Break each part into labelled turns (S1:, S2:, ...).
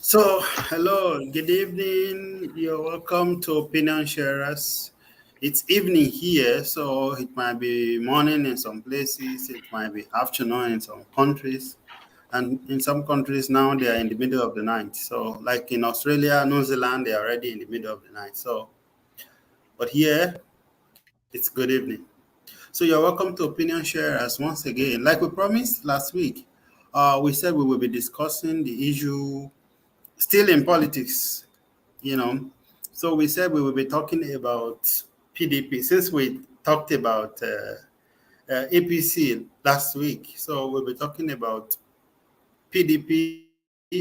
S1: So, hello, good evening. You're welcome to Opinion Sharers. It's evening here, so it might be morning in some places, it might be afternoon in some countries, and in some countries now they are in the middle of the night. So, like in Australia, New Zealand, they are already in the middle of the night. So, but here it's good evening. So, you're welcome to Opinion Sharers once again. Like we promised last week, we said we will be discussing the issue still in politics, you know. So we said we will be talking about PDP since we talked about APC last week. So we'll be talking about PDP,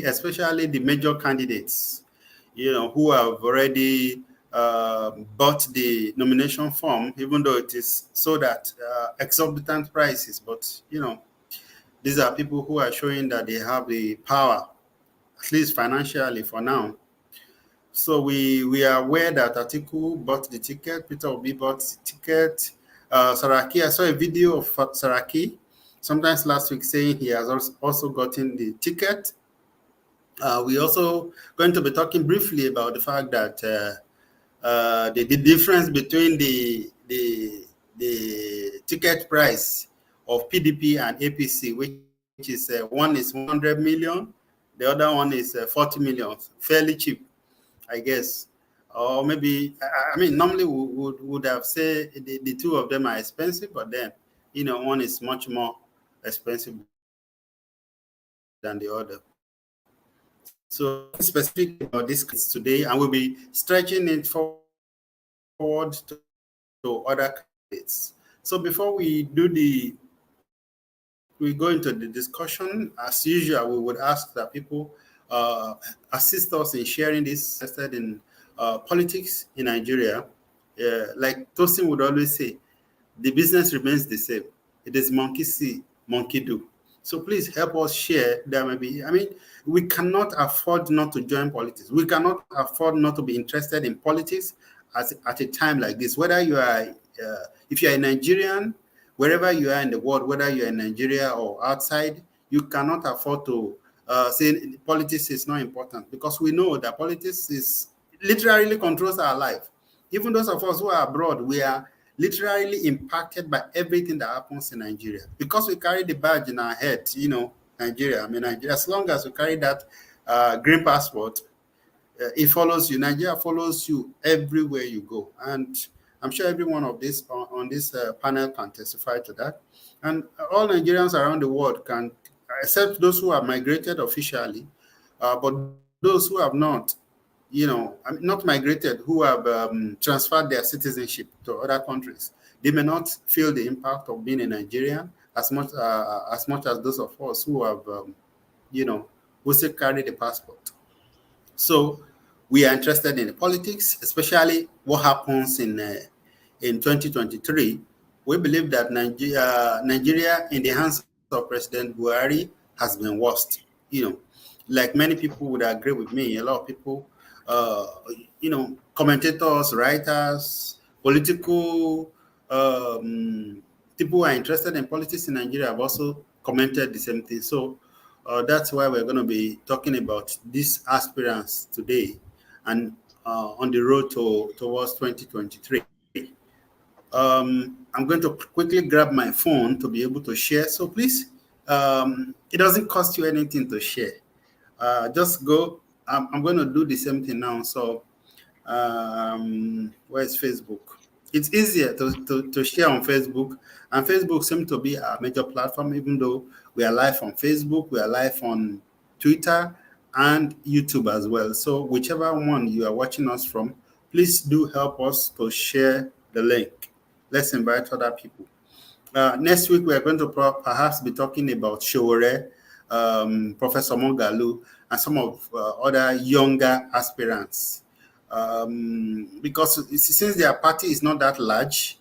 S1: especially the major candidates, who have already bought the nomination form, even though it is sold at exorbitant prices. But, these are people who are showing that they have the power, at least financially for now. So we are aware that Atiku bought the ticket, Peter Obi bought the ticket, Saraki. I saw a video of Saraki sometimes last week saying he has also gotten the ticket. We also going to be talking briefly about the fact that the difference between the ticket price of PDP and APC, which is one is 100 million, the other one is 40 million, fairly cheap, I guess. Or maybe, I mean, normally we would have said the two of them are expensive, but then, one is much more expensive than the other. So specific about this today, and we'll be stretching it forward to other candidates. So before we go into the discussion, as usual, we would ask that people assist us in sharing this, interested in politics in Nigeria. Like Tosin would always say, the business remains the same. It is monkey see, monkey do. So please help us share. There may be, we cannot afford not to join politics. We cannot afford not to be interested in politics at a time like this. Whether you are, if you are a Nigerian, wherever you are in the world, whether you're in Nigeria or outside, you cannot afford to say politics is not important, because we know that politics is literally controls our life. Even those of us who are abroad, we are literally impacted by everything that happens in Nigeria because we carry the badge in our head, Nigeria. Nigeria, as long as we carry that green passport, it follows you. Nigeria follows you everywhere you go. And I'm sure every one of this on this panel can testify to that. And all Nigerians around the world can, except those who have migrated officially, but those who have not, not migrated, who have transferred their citizenship to other countries, they may not feel the impact of being a Nigerian as much as those of us who have, who still carry the passport. So we are interested in the politics, especially what happens in 2023. We believe that Nigeria in the hands of President Buhari has been worst. Like many people would agree with me, a lot of people, commentators, writers, political people who are interested in politics in Nigeria have also commented the same thing. So that's why we're going to be talking about these aspirants today and on the road towards 2023. I'm going to quickly grab my phone to be able to share. So please, it doesn't cost you anything to share. Just go. I'm going to do the same thing now. So where's Facebook? It's easier to share on Facebook. And Facebook seems to be a major platform, even though we are live on Facebook, we are live on Twitter and YouTube as well. So whichever one you are watching us from, please do help us to share the link. Let's invite other people. Next week, we are going to perhaps be talking about Showore, Professor Mogalu, and some of other younger aspirants. Because since their party is not that large,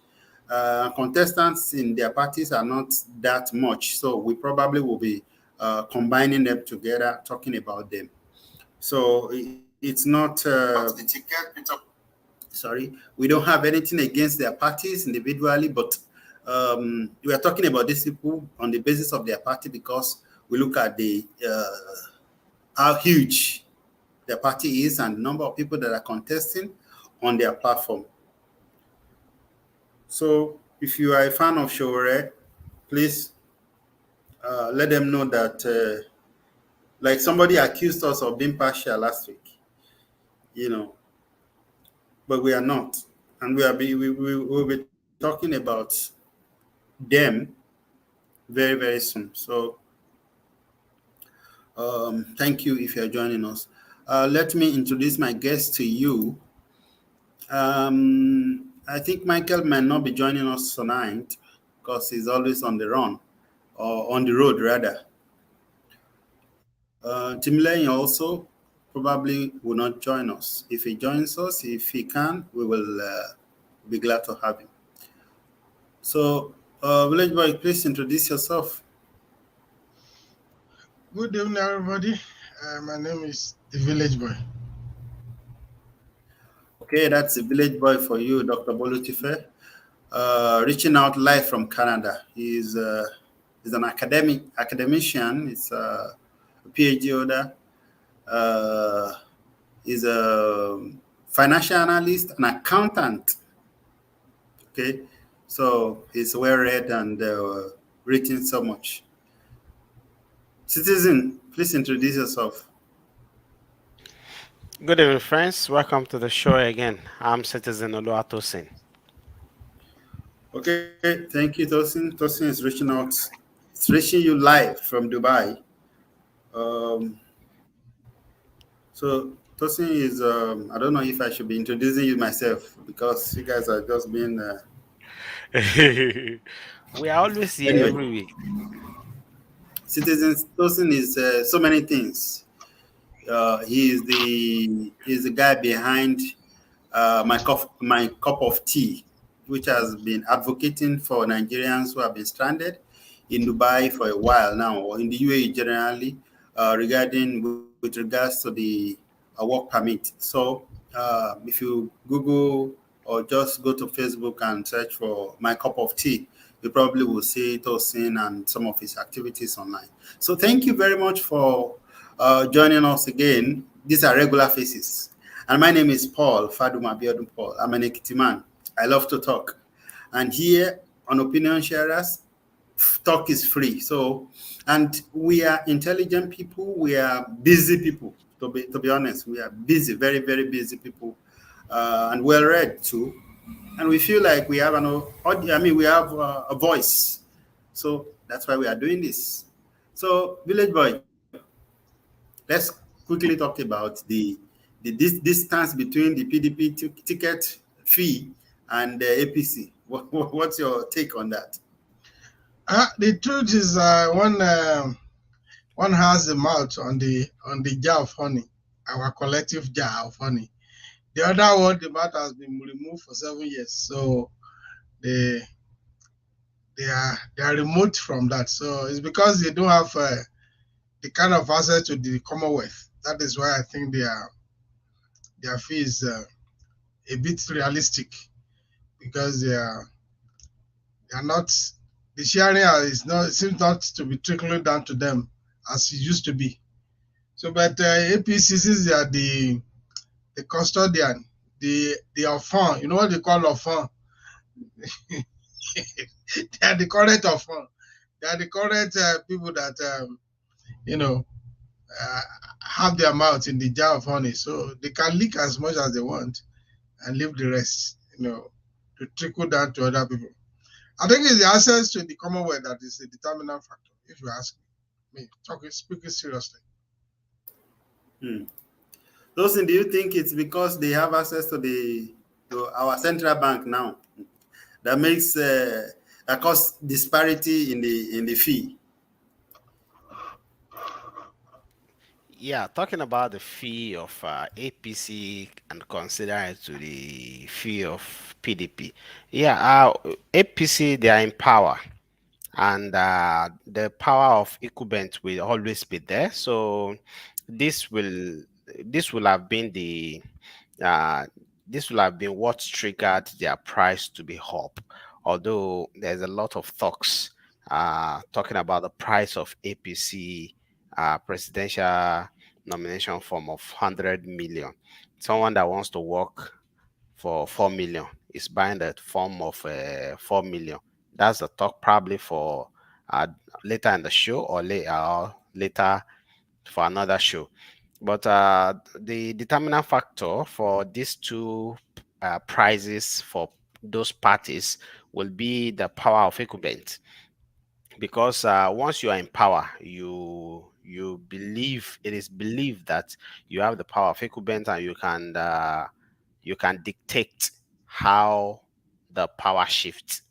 S1: contestants in their parties are not that much. So we probably will be combining them together, talking about them. So it's not the ticket. Sorry, we don't have anything against their parties individually, but we are talking about these people on the basis of their party because we look at how huge, the party is. And we look at the kind of people they represent. So we their party is and the number of people that are contesting on their platform. So if you are a fan of Showore, please let them know that, like somebody accused us of being partial last week, you know, but we are not. And we will be talking about them very, very soon. So thank you if you're joining us. Let me introduce my guest to you. I think Michael might not be joining us tonight because he's always on the run or on the road rather. Timileyin also probably will not join us. If he joins us, if he can, we will be glad to have him. So, Village Boy, please introduce yourself.
S2: Good evening, everybody. My name is the Village Boy.
S1: Okay, that's the Village Boy for you, Dr. Bolutife. Reaching out live from Canada. He's an academician. He's a PhD holder. Uh, he's a financial analyst, an accountant. Okay, so he's well read and written so much. Citizen, please introduce yourself.
S3: Good evening, friends. Welcome to the show again. I'm Citizen Oluwatosin.
S1: Okay, thank you, Tosin. Tosin is reaching out. It's reaching you live from Dubai. Um, so Tosin is, I don't know if I should be introducing you myself because you guys are just being,
S3: We are always here
S1: anyway.
S3: every week.
S1: Citizens, Tosin is so many things. He is the guy behind my cup of tea, which has been advocating for Nigerians who have been stranded in Dubai for a while now, or in the UAE generally, regarding with regards to the work permit. So if you Google or just go to Facebook and search for my cup of tea, you probably will see Tosin and some of his activities online. So thank you very much for joining us again. These are regular faces. And my name is Paul Faduma Biodun Paul. I'm an Ekiti man. I love to talk. And here on Opinion Sharers, talk is free. So, and we are intelligent people. We are busy people. To be honest, we are busy, very, very busy people, and well read too. And we feel like we have we have a voice. So that's why we are doing this. So, Village Boy, let's quickly talk about the distance between the PDP ticket fee and the APC. What's your take on that?
S2: The truth is, one has the mouth on the jar of honey, our collective jar of honey. The other one, the mouth has been removed for 7 years, so they they are remote from that. So it's because they don't have the kind of access to the Commonwealth. That is why I think their fee is a bit realistic, because they are not, the sharing is not, seems not to be trickling down to them as it used to be. So, but APCCs, they are the custodian, the enfant. You know what they call enfant? They are the current enfant. They are the current people that you know uh, have their mouth in the jar of honey, so they can lick as much as they want and leave the rest, to trickle down to other people. I think it's the access to the Commonwealth that is the determinant factor, if you ask me. Speaking seriously.
S1: Hmm. Those, do you think it's because they have access to our central bank now that makes that cause disparity in the fee?
S3: Yeah, talking about the fee of APC and consider it to the fee of PDP. Yeah, APC, they are in power, and the power of incumbent will always be there. So this will this will have been the uh, this will have been what triggered their price to be up. Although there's a lot of talks talking about the price of APC presidential nomination form of 100 million. Someone that wants to work for 4 million is buying that form of 4 million. That's the talk probably for uh, later in the show, or later for another show. But the determinant factor for these two prizes for those parties will be the power of equipment, because once you are in power, you believe, it is believed that you have the power of equipment, and you can dictate how the power shifts.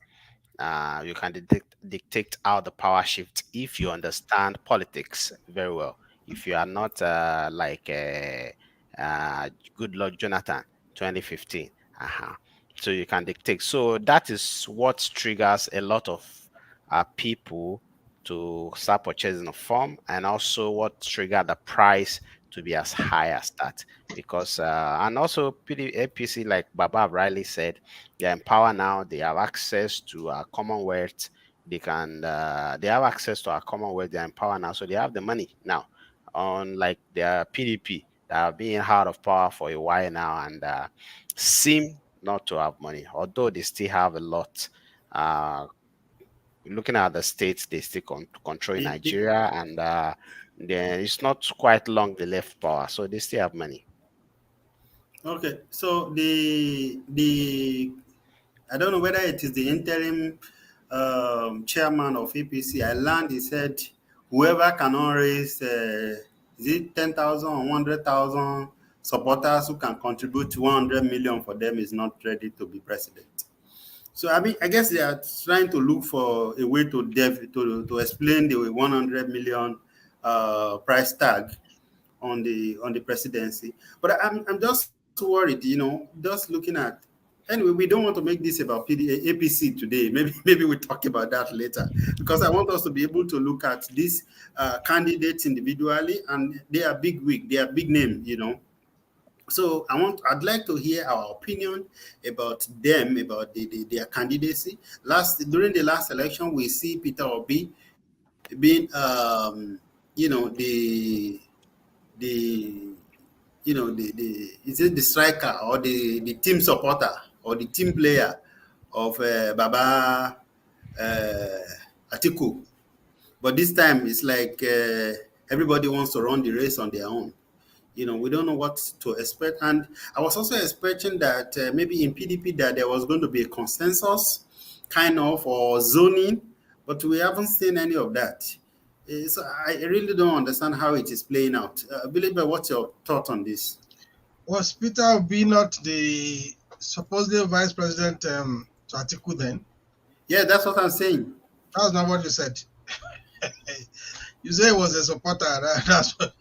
S3: You can dictate how the power shifts if you understand politics very well. If you are not like good Lord Jonathan 2015, uh-huh. So you can dictate. So that is what triggers a lot of people to start purchasing a farm, and also what trigger the price to be as high as that. Because and also APC, like Baba Riley said, they're in power now. They have access to our Commonwealth. They have access to our Commonwealth. They're in power now, so they have the money now. Unlike their PDP that have been out of power for a while now, and seem not to have money, although they still have a lot. Uh, Looking at the states, they still control
S1: The-
S3: Nigeria, and then it's not quite long they left power, so they still have money.
S1: okay, so the I don't know whether it is the interim chairman of APC. I learned he said whoever cannot raise is it 10,000 or 100,000 supporters who can contribute to 100 million for them is not ready to be president. So I mean, I guess they are trying to look for a way to explain the 100 million price tag on the presidency. But I'm just worried, just looking at. Anyway, we don't want to make this about APC today. Maybe we talk about that later, because I want us to be able to look at these candidates individually, and they are big wig, they are big name. So I'd like to hear our opinion about them, about their candidacy. During the last election, we see Peter Obi being, the is it the striker or the team supporter or the team player of Baba Atiku. But this time it's like everybody wants to run the race on their own. We don't know what to expect. And I was also expecting that maybe in PDP that there was going to be a consensus kind of, or zoning, but we haven't seen any of that. So I really don't understand how it is playing out. Belieber, what's your thought on this?
S2: Was Peter Obi not the supposedly vice president to Atiku then?
S1: Yeah, that's what I'm saying.
S2: That's not what you said. You say he was a supporter. That's what.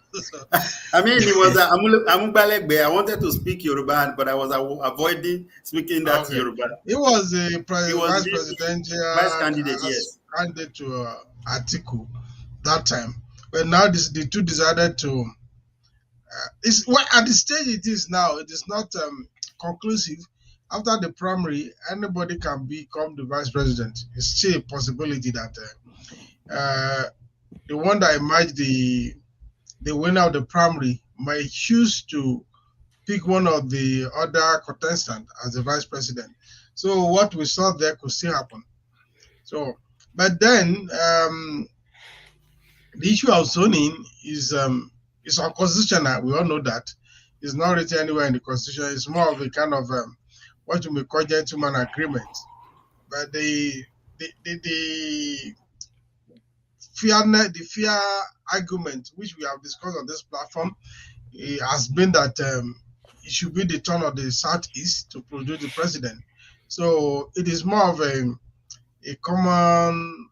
S1: I mean, it was Amugbalegbe. I wanted to speak Yoruba, but I was avoiding speaking that Yoruba.
S2: He was the
S1: He was
S2: vice
S1: the
S2: presidential
S1: vice candidate, yes.
S2: candidate to Atiku that time. But now the two decided to. It's at the stage it is now. It is not conclusive. After the primary, anybody can become the vice president. It's still a possibility that the one that emerged the winner of the primary might choose to pick one of the other contestants as the vice president. So what we saw there could still happen. So, but then the issue of zoning is unconstitutional. We all know that. It's not written anywhere in the constitution. It's more of a kind of what you may call gentleman agreement. But the fear argument, which we have discussed on this platform, has been that it should be the turn of the Southeast to produce the president. So it is more of a common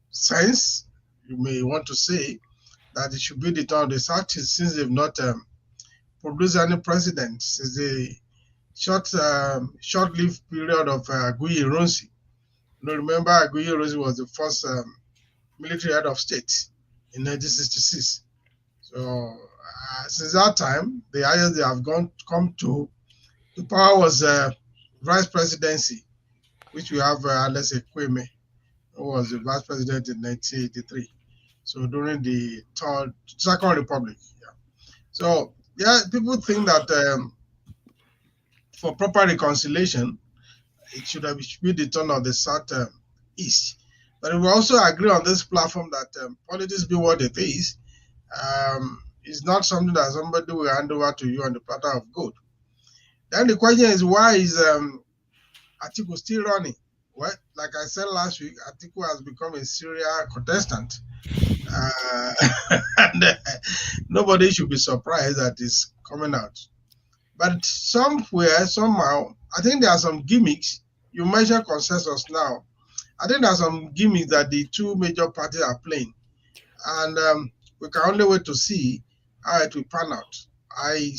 S2: sense, you may want to say, that it should be the turn of the Southeast, since they've not produced any president since the short-lived period of Aguiyi Ironsi. Remember, Aguiyi Ironsi was the first military head of state in 1966. So since that time, the highest they have come to power was vice presidency, which we have Alex Ekweme, who was the vice president in 1983. So during the Second Republic. Yeah. So yeah, people think that for proper reconciliation, it should be the turn of the South East. But we also agree on this platform that politics be what it is. It's not something that somebody will hand over to you on the platter of gold. Then the question is, why is Atiku still running? Well, like I said last week, Atiku has become a serial contestant. Uh, and nobody should be surprised that it's coming out. But somewhere, somehow, I think there are some gimmicks. You mentioned consensus now. I think there are some gimmicks that the two major parties are playing. And we can only wait to see how it will pan out. I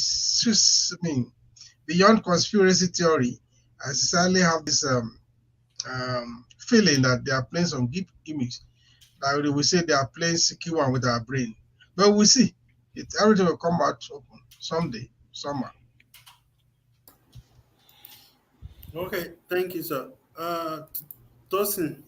S2: mean, beyond conspiracy theory, I sincerely have this feeling that they are playing some gimmicks. That we say they are playing secure one with our brain. But we'll see. Everything will come out open someday, somehow.
S1: Okay, thank you, sir. Tosin,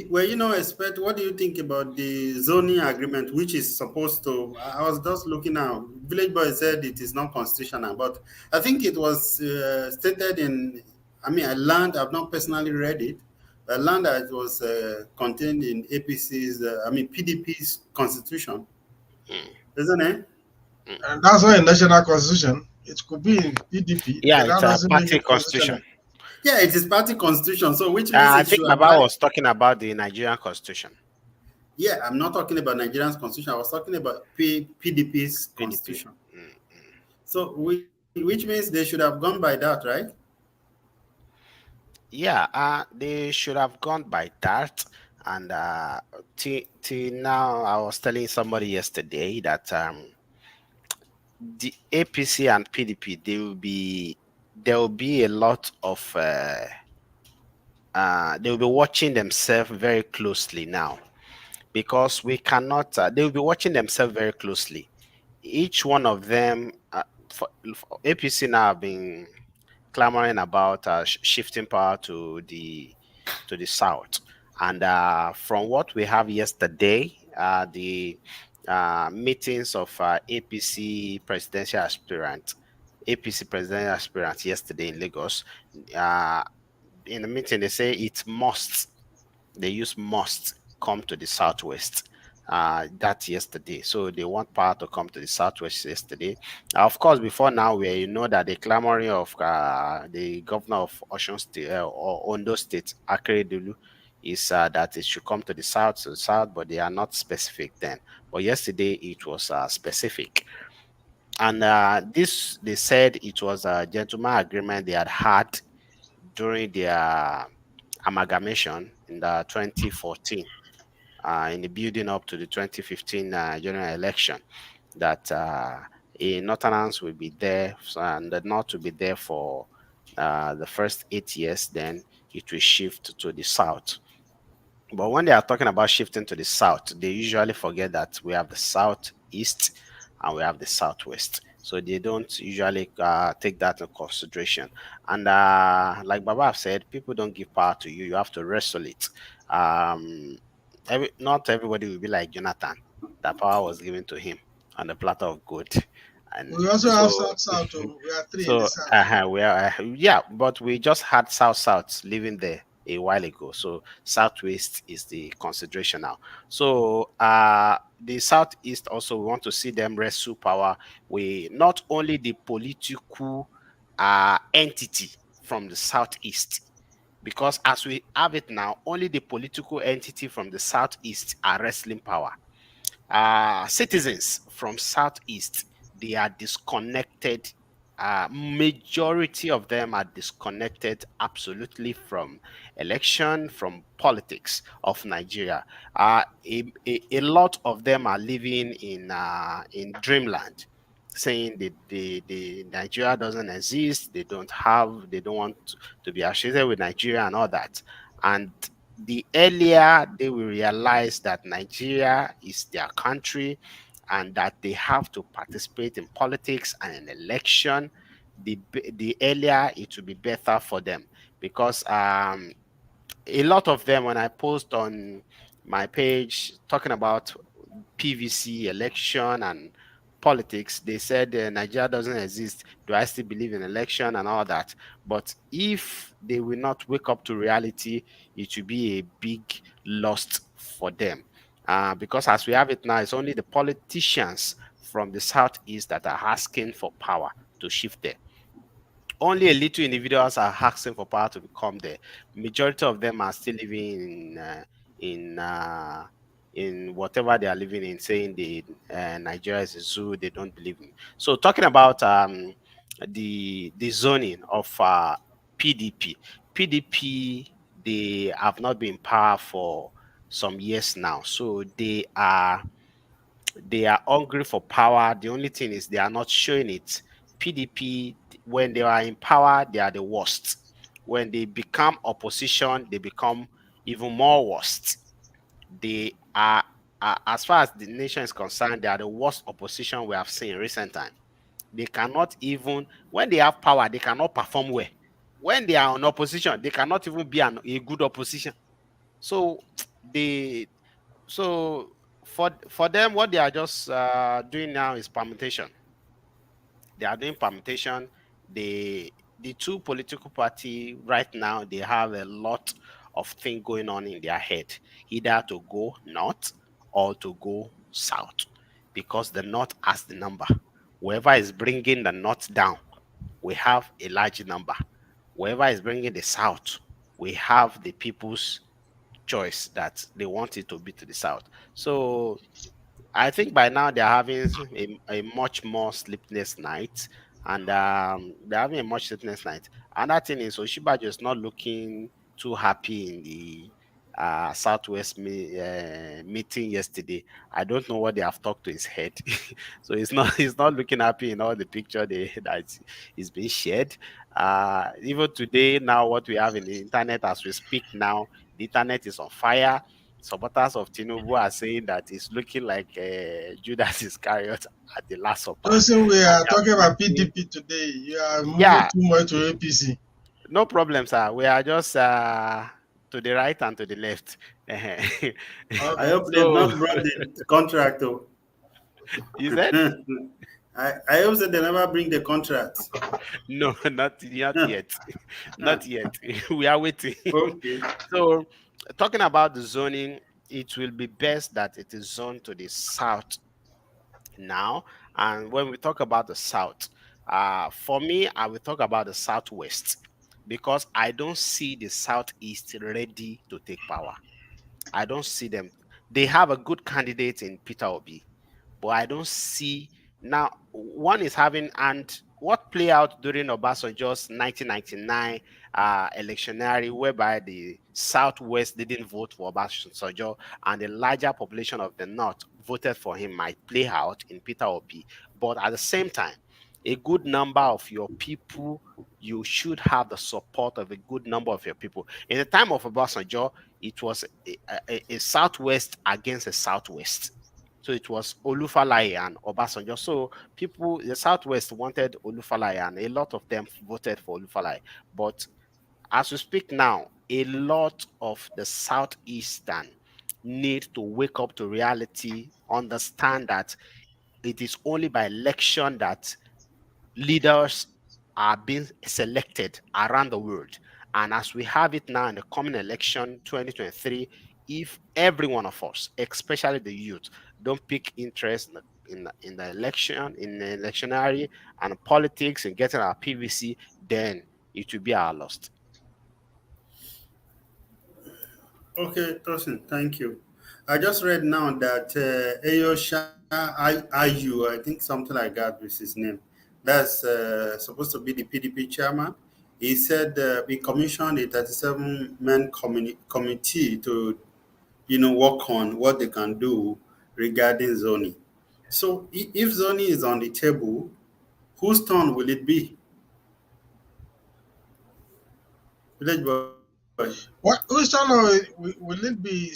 S1: were you not expect? What do you think about the zoning agreement, which is supposed to? I was just looking now. Village Boy said it is not constitutional, but I think it was stated in. I mean, I learned. I've not personally read it. I learned that it was contained in APC's. I mean, PDP's constitution, isn't it?
S2: And that's not a national constitution. It could be in PDP,
S3: Yeah,
S2: but
S3: it's
S2: that
S3: a
S2: doesn't make
S3: party
S2: it constitutional.
S3: constitution.
S1: Yeah, it is party constitution. So, which means
S3: I
S1: it
S3: think
S1: should
S3: Baba
S1: apply.
S3: was talking about the Nigerian constitution.
S1: Yeah, I'm not talking about Nigerian's constitution. I was talking about PDP's
S3: PDP.
S1: constitution. So, which means they should have gone by that, right?
S3: Yeah, they should have gone by that. And till now, I was telling somebody yesterday that the APC and PDP, there will be a lot of they will be watching themselves very closely now, because we cannot. They will be watching themselves very closely. Each one of them, for APC now have been clamoring about shifting power to the south. And from what we have yesterday, the meetings of APC presidential aspirant yesterday in Lagos. Uh, in the meeting, they say it must. They use must come to the southwest. That yesterday, so they want power to come to the southwest yesterday. Of course, before now, we know that the clamoring of the governor of Osun State or Ondo State, Akeredolu, is that it should come to the south, but they are not specific then. But yesterday, it was specific. And this, they said it was a gentleman agreement they had during their amalgamation in the 2014, in the building up to the 2015 general election, that a Northerners will be there, and the North will be there for the first 8 years, then it will shift to the South. But when they are talking about shifting to the South, they usually forget that we have the Southeast and we have the Southwest. So they don't usually take that into consideration. And like Baba have said, people don't give power to you. You have to wrestle it. Um, not everybody will be like Jonathan. That power was given to him on the platter of gold. And
S2: We also have
S3: so,
S2: South South. Oh, we are three in the
S3: so
S2: South.
S3: we are, yeah, but we just had South living there a while ago. So Southwest is the consideration now. So the Southeast also, we want to see them wrestle power. We not only the political entity from the Southeast, because as we have it now, only the political entity from the Southeast are wrestling power. Citizens from Southeast, they are disconnected. Majority of them are disconnected absolutely from election, from politics of Nigeria. A lot of them are living in dreamland, saying the Nigeria doesn't exist. They don't want to be associated with Nigeria and all that. And the earlier they will realize that Nigeria is their country and that they have to participate in politics and in election, the earlier it will be better for them. Because a lot of them, when I post on my page talking about PVC election and politics. They said Nigeria doesn't exist. Do I still believe in election and all that? But if they will not wake up to reality, it will be a big loss for them. Because as we have it now, it's only the politicians from the southeast that are asking for power to shift there. Only a little individuals are asking for power to become there. Majority of them are still living in uh, in whatever they are living in, saying the Nigeria is a zoo. They don't believe in. So talking about the zoning of PDP, PDP, they have not been in power for some years now, so they are hungry for power. The only thing is they are not showing it. PDP, when they are in power, they are the worst. When they become opposition, they become even more worst. They are, as far as the nation is concerned, they are the worst opposition we have seen in recent time. They cannot even, when they have power, they cannot perform well. When they are on opposition, they cannot even be a good opposition. So they so for them, what they are just doing now is permutation. They are doing permutation. The two political party right now, they have a lot of things going on in their head, either to go north or to go south, because the north has the number. Whoever is bringing the north down, we have a large number. Whoever is bringing the south, we have the people's choice that they want it to be to the south. So I think by now they're having a much more sleepless night, and they're having a much sleepless night. Another thing is Oshibajo is not looking too happy in the Southwest meeting yesterday. I don't know what they have talked to his head, so he's not looking happy in all the picture that is being shared. Even today, now what we have in the internet as we speak now, the internet is on fire. Supporters of Tinubu are saying that it's looking like Judas Iscariot at the Last Supper.
S2: Tosin, we
S3: And
S2: are
S3: they are
S2: talking about
S3: saying,
S2: PDP today. You are moving
S3: yeah,
S2: too much to APC.
S3: no problem, sir. We are just to the right and to the left.
S1: I
S2: Okay.
S1: hope they've
S3: So
S1: not brought the contract. Oh.
S3: you said
S1: I hope that they never bring the contract.
S3: no, not yet, not yet. We are waiting.
S1: Okay.
S3: So talking about the zoning, it will be best that it is zoned to the south now. And when we talk about the south, for me, I will talk about the southwest, because I don't see the southeast ready to take power. I don't see them. They have a good candidate in Peter Obi, but I don't see now. One is having, and what play out during Obasanjo's 1999 electionary, whereby the Southwest didn't vote for Obasanjo and the larger population of the North voted for him, might play out in Peter Obi. But at the same time, a good number of your people, you should have the support of a good number of your people. In the time of Obasanjo, it was a Southwest against a Southwest. So it was Olufalaye and Obasanjo. So people, the Southwest wanted Olufalaye, and a lot of them voted for Olufalaye. But as we speak now, a lot of the Southeastern need to wake up to reality, understand that it is only by election that leaders are being selected around the world. And as we have it now in the coming election 2023, if every one of us, especially the youth, don't pick interest in the election, in the electionary and politics and getting our PVC, then it will be our loss.
S1: Okay, Tosin, thank you. I just read now that Ayosha Ayu, I think something like that was his name. That's supposed to be the PDP chairman. He said we commissioned a 37-man committee to, work on what they can do regarding zoning. So if zoning is on the table, whose turn will it be? Village boy.
S2: What which channel will it be?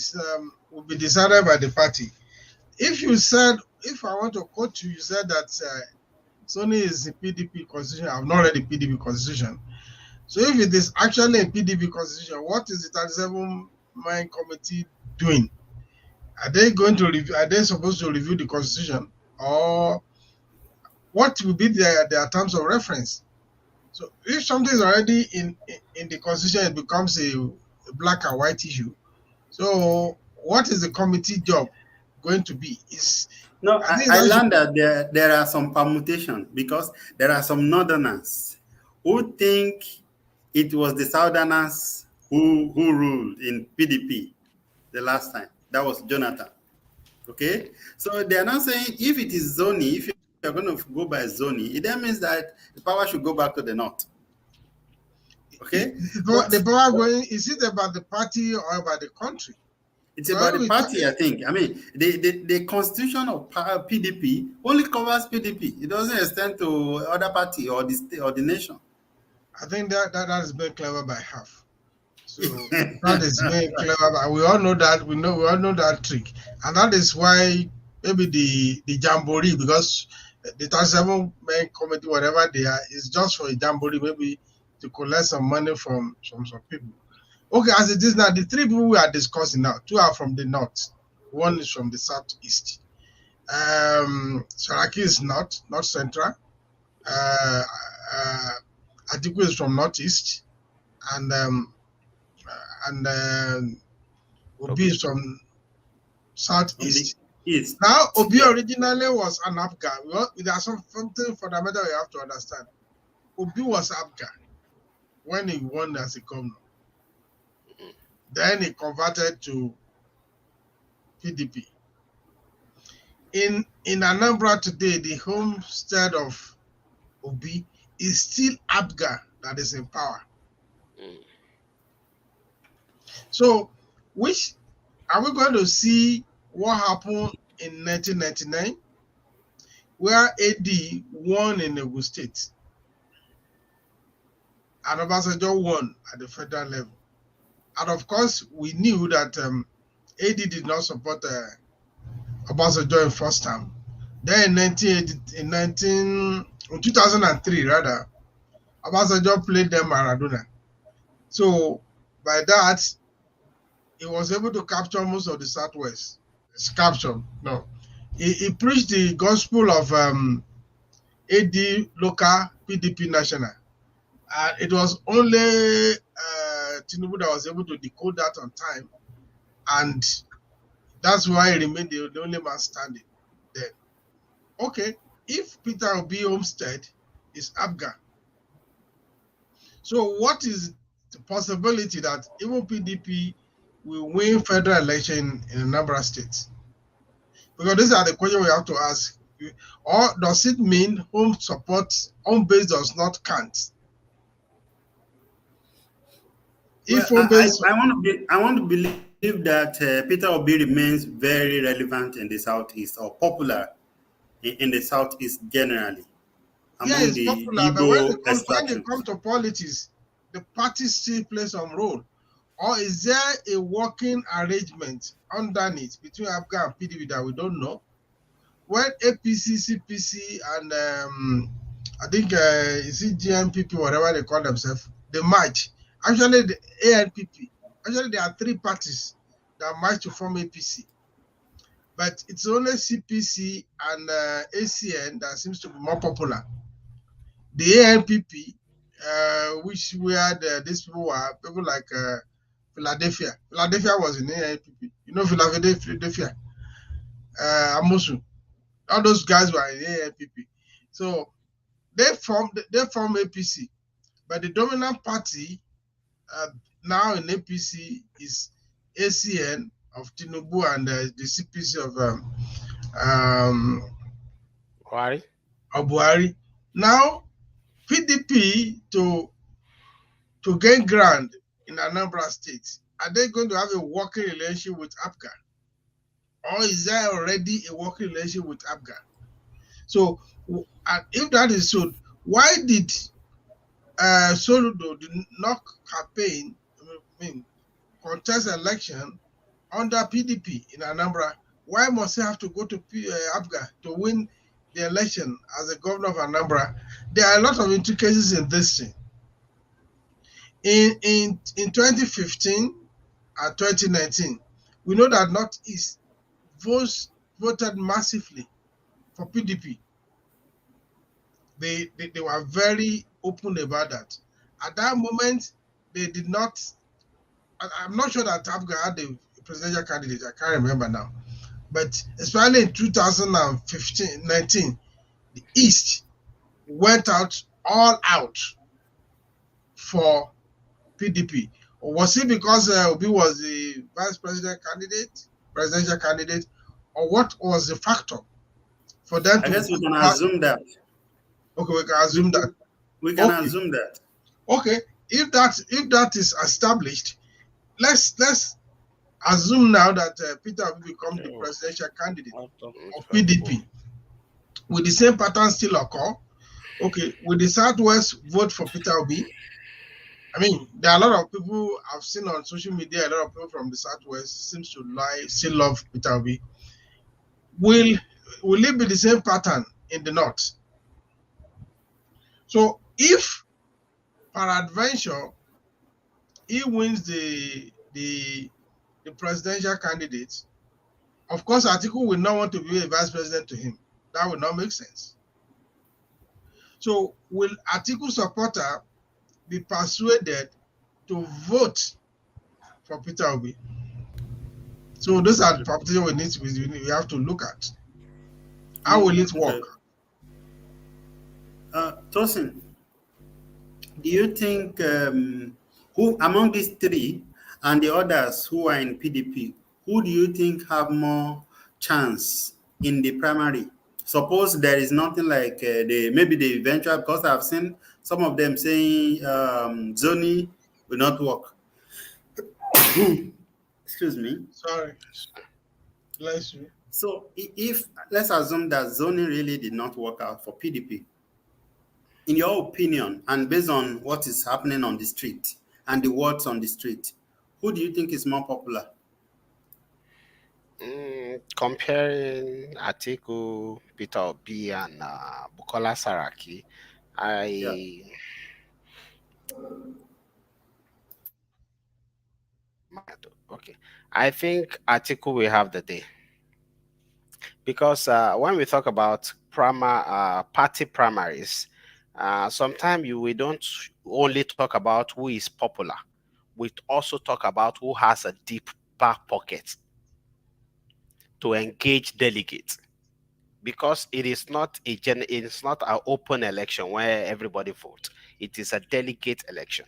S2: Will be decided by the party. If you said, if I want to quote you, you said that Sony is the PDP constitution. I've not read the PDP constitution. So if it is actually a PDP constitution, what is the 37-man committee doing? Are they going to review? Are they supposed to review the constitution, or what will be their terms of reference? So if something is already in the constitution, it becomes a black and white issue. So what is the committee job going to be?
S1: No,
S2: I think
S1: I
S2: that should,
S1: learned that there are some permutations because there are some northerners who think it was the southerners who ruled in PDP the last time. That was Jonathan. Okay, so they are not saying if it is zoning, if you're going to go by zoning, it then means that the power should go back to the north. Okay,
S2: the power going, is it about the party or about the country?
S1: It's about the party, I think. I mean, the constitution of PDP only covers PDP. It doesn't extend to other party or the state or the nation.
S2: I think that is very clever by half. So that is very clever. But we all know that. We all know that trick, and that is why maybe the jamboree, because the 37-man committee, whatever they are, is just for a jamboree, maybe to collect some money from some people. Okay, as it is now, the three people we are discussing now, two are from the north, one is from the southeast. Saraki is north central. Atiku is from northeast, and Obi is from southeast.
S1: East.
S2: Now, Obi originally was an Abga. There's something fundamental you have to understand. Obi was Abga when he won as a governor. Then he converted to PDP. In Anambra today, the homestead of Obi is still Abga that is in power. So, which are we going to see what happened in 1999, where AD won in Ogun State, and Obasanjo won at the federal level? And of course, we knew that AD did not support Obasanjo in first term. Then in 2003, rather, Obasanjo played them Maradona. So by that, he was able to capture most of the Southwest. It's captured. No. He preached the gospel of AD local, PDP national. It was only Tinubu that was able to decode that on time, and that's why he remained the only man standing then. Okay, if Peter Obi Homestead is Abga, so what is the possibility that even PDP will win federal election in a number of states? Because these are the questions we have to ask. Or does it mean home base does not count? If
S1: well, I want to believe that Peter Obi remains very relevant in the Southeast, or popular in the Southeast generally.
S2: Yeah, it's popular, but when it comes to politics, the party still plays some role. Or is there a working arrangement underneath between Abga and PDP that we don't know? When APC, CPC, and I think is it GMPP, whatever they call themselves, they merge. Actually, the ANPP, actually there are three parties that merge to form APC. But it's only CPC and ACN that seems to be more popular. The ANPP, which where these people were, people like Philadelphia. Philadelphia was in ANPP. You know Philadelphia, Amosu. All those guys were in ANPP. So they formed APC. But the dominant party now in APC is ACN of Tinubu and the CPC of Buhari. Now, PDP to gain ground in Anambra State, are they going to have a working relationship with APGA? Or is there already a working relationship with APGA? So, if that is so, why did Soludo did not campaign, contest election under PDP in Anambra? Why must he have to go to APGA to win the election as a governor of Anambra? There are a lot of intricacies in this thing. In 2015 and 2019, we know that Northeast voted massively for PDP. They were very open about that. At that moment, they did not. I'm not sure that Tabga had a presidential candidate. I can't remember now. But especially in 2015, 19, the East went out all out for PDP. Or was it because Obi was the presidential candidate, or what was the factor for them
S1: I
S2: to
S1: guess we
S2: vote
S1: can
S2: mass?
S1: assume that.
S2: Okay, we can assume that.
S1: We can
S2: Okay,
S1: assume that.
S2: okay. If that is established, let's assume now that Peter will become the presidential candidate of PDP. Will the same pattern still occur? Okay, will the Southwest vote for Peter Obi? I mean, there are a lot of people I've seen on social media. A lot of people from the Southwest seems to still love Peter Obi. Will it be the same pattern in the North? So, if peradventure he wins the presidential candidate, of course, Atiku will not want to be a vice president to him. That would not make sense. So, will Atiku supporter be persuaded to vote for Peter Obi? So those are the properties we have to look at. How will it work?
S1: Tosin, do you think who among these three and the others who are in PDP, who do you think have more chance in the primary? Suppose there is nothing like maybe the eventual, because I've seen some of them saying zoning will not work. Excuse me.
S2: Sorry. Bless you.
S1: So if let's assume that zoning really did not work out for PDP, in your opinion, and based on what is happening on the street and the words on the street, who do you think is more popular?
S3: Comparing Atiku, Peter Obi, and Bukola Saraki,
S1: Yeah.
S3: Okay, I think Atiku will have the day, because when we talk about party primaries, sometimes we don't only talk about who is popular. We also talk about who has a deep back pocket to engage delegates, because it's not an open election where everybody votes. It is a delegate election.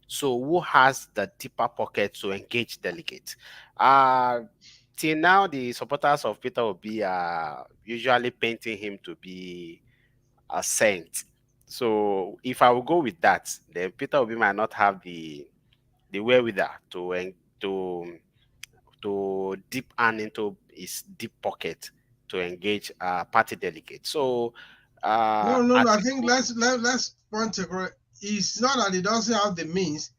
S3: So who has the deeper pocket to engage delegates? Till now, the supporters of Peter Obi are usually painting him to be a saint. So if I will go with that, then Peter Obi might not have the wherewithal to dip hand into his deep pocket to engage party delegates. So
S2: No. I think let's point to it's not that he doesn't have the means,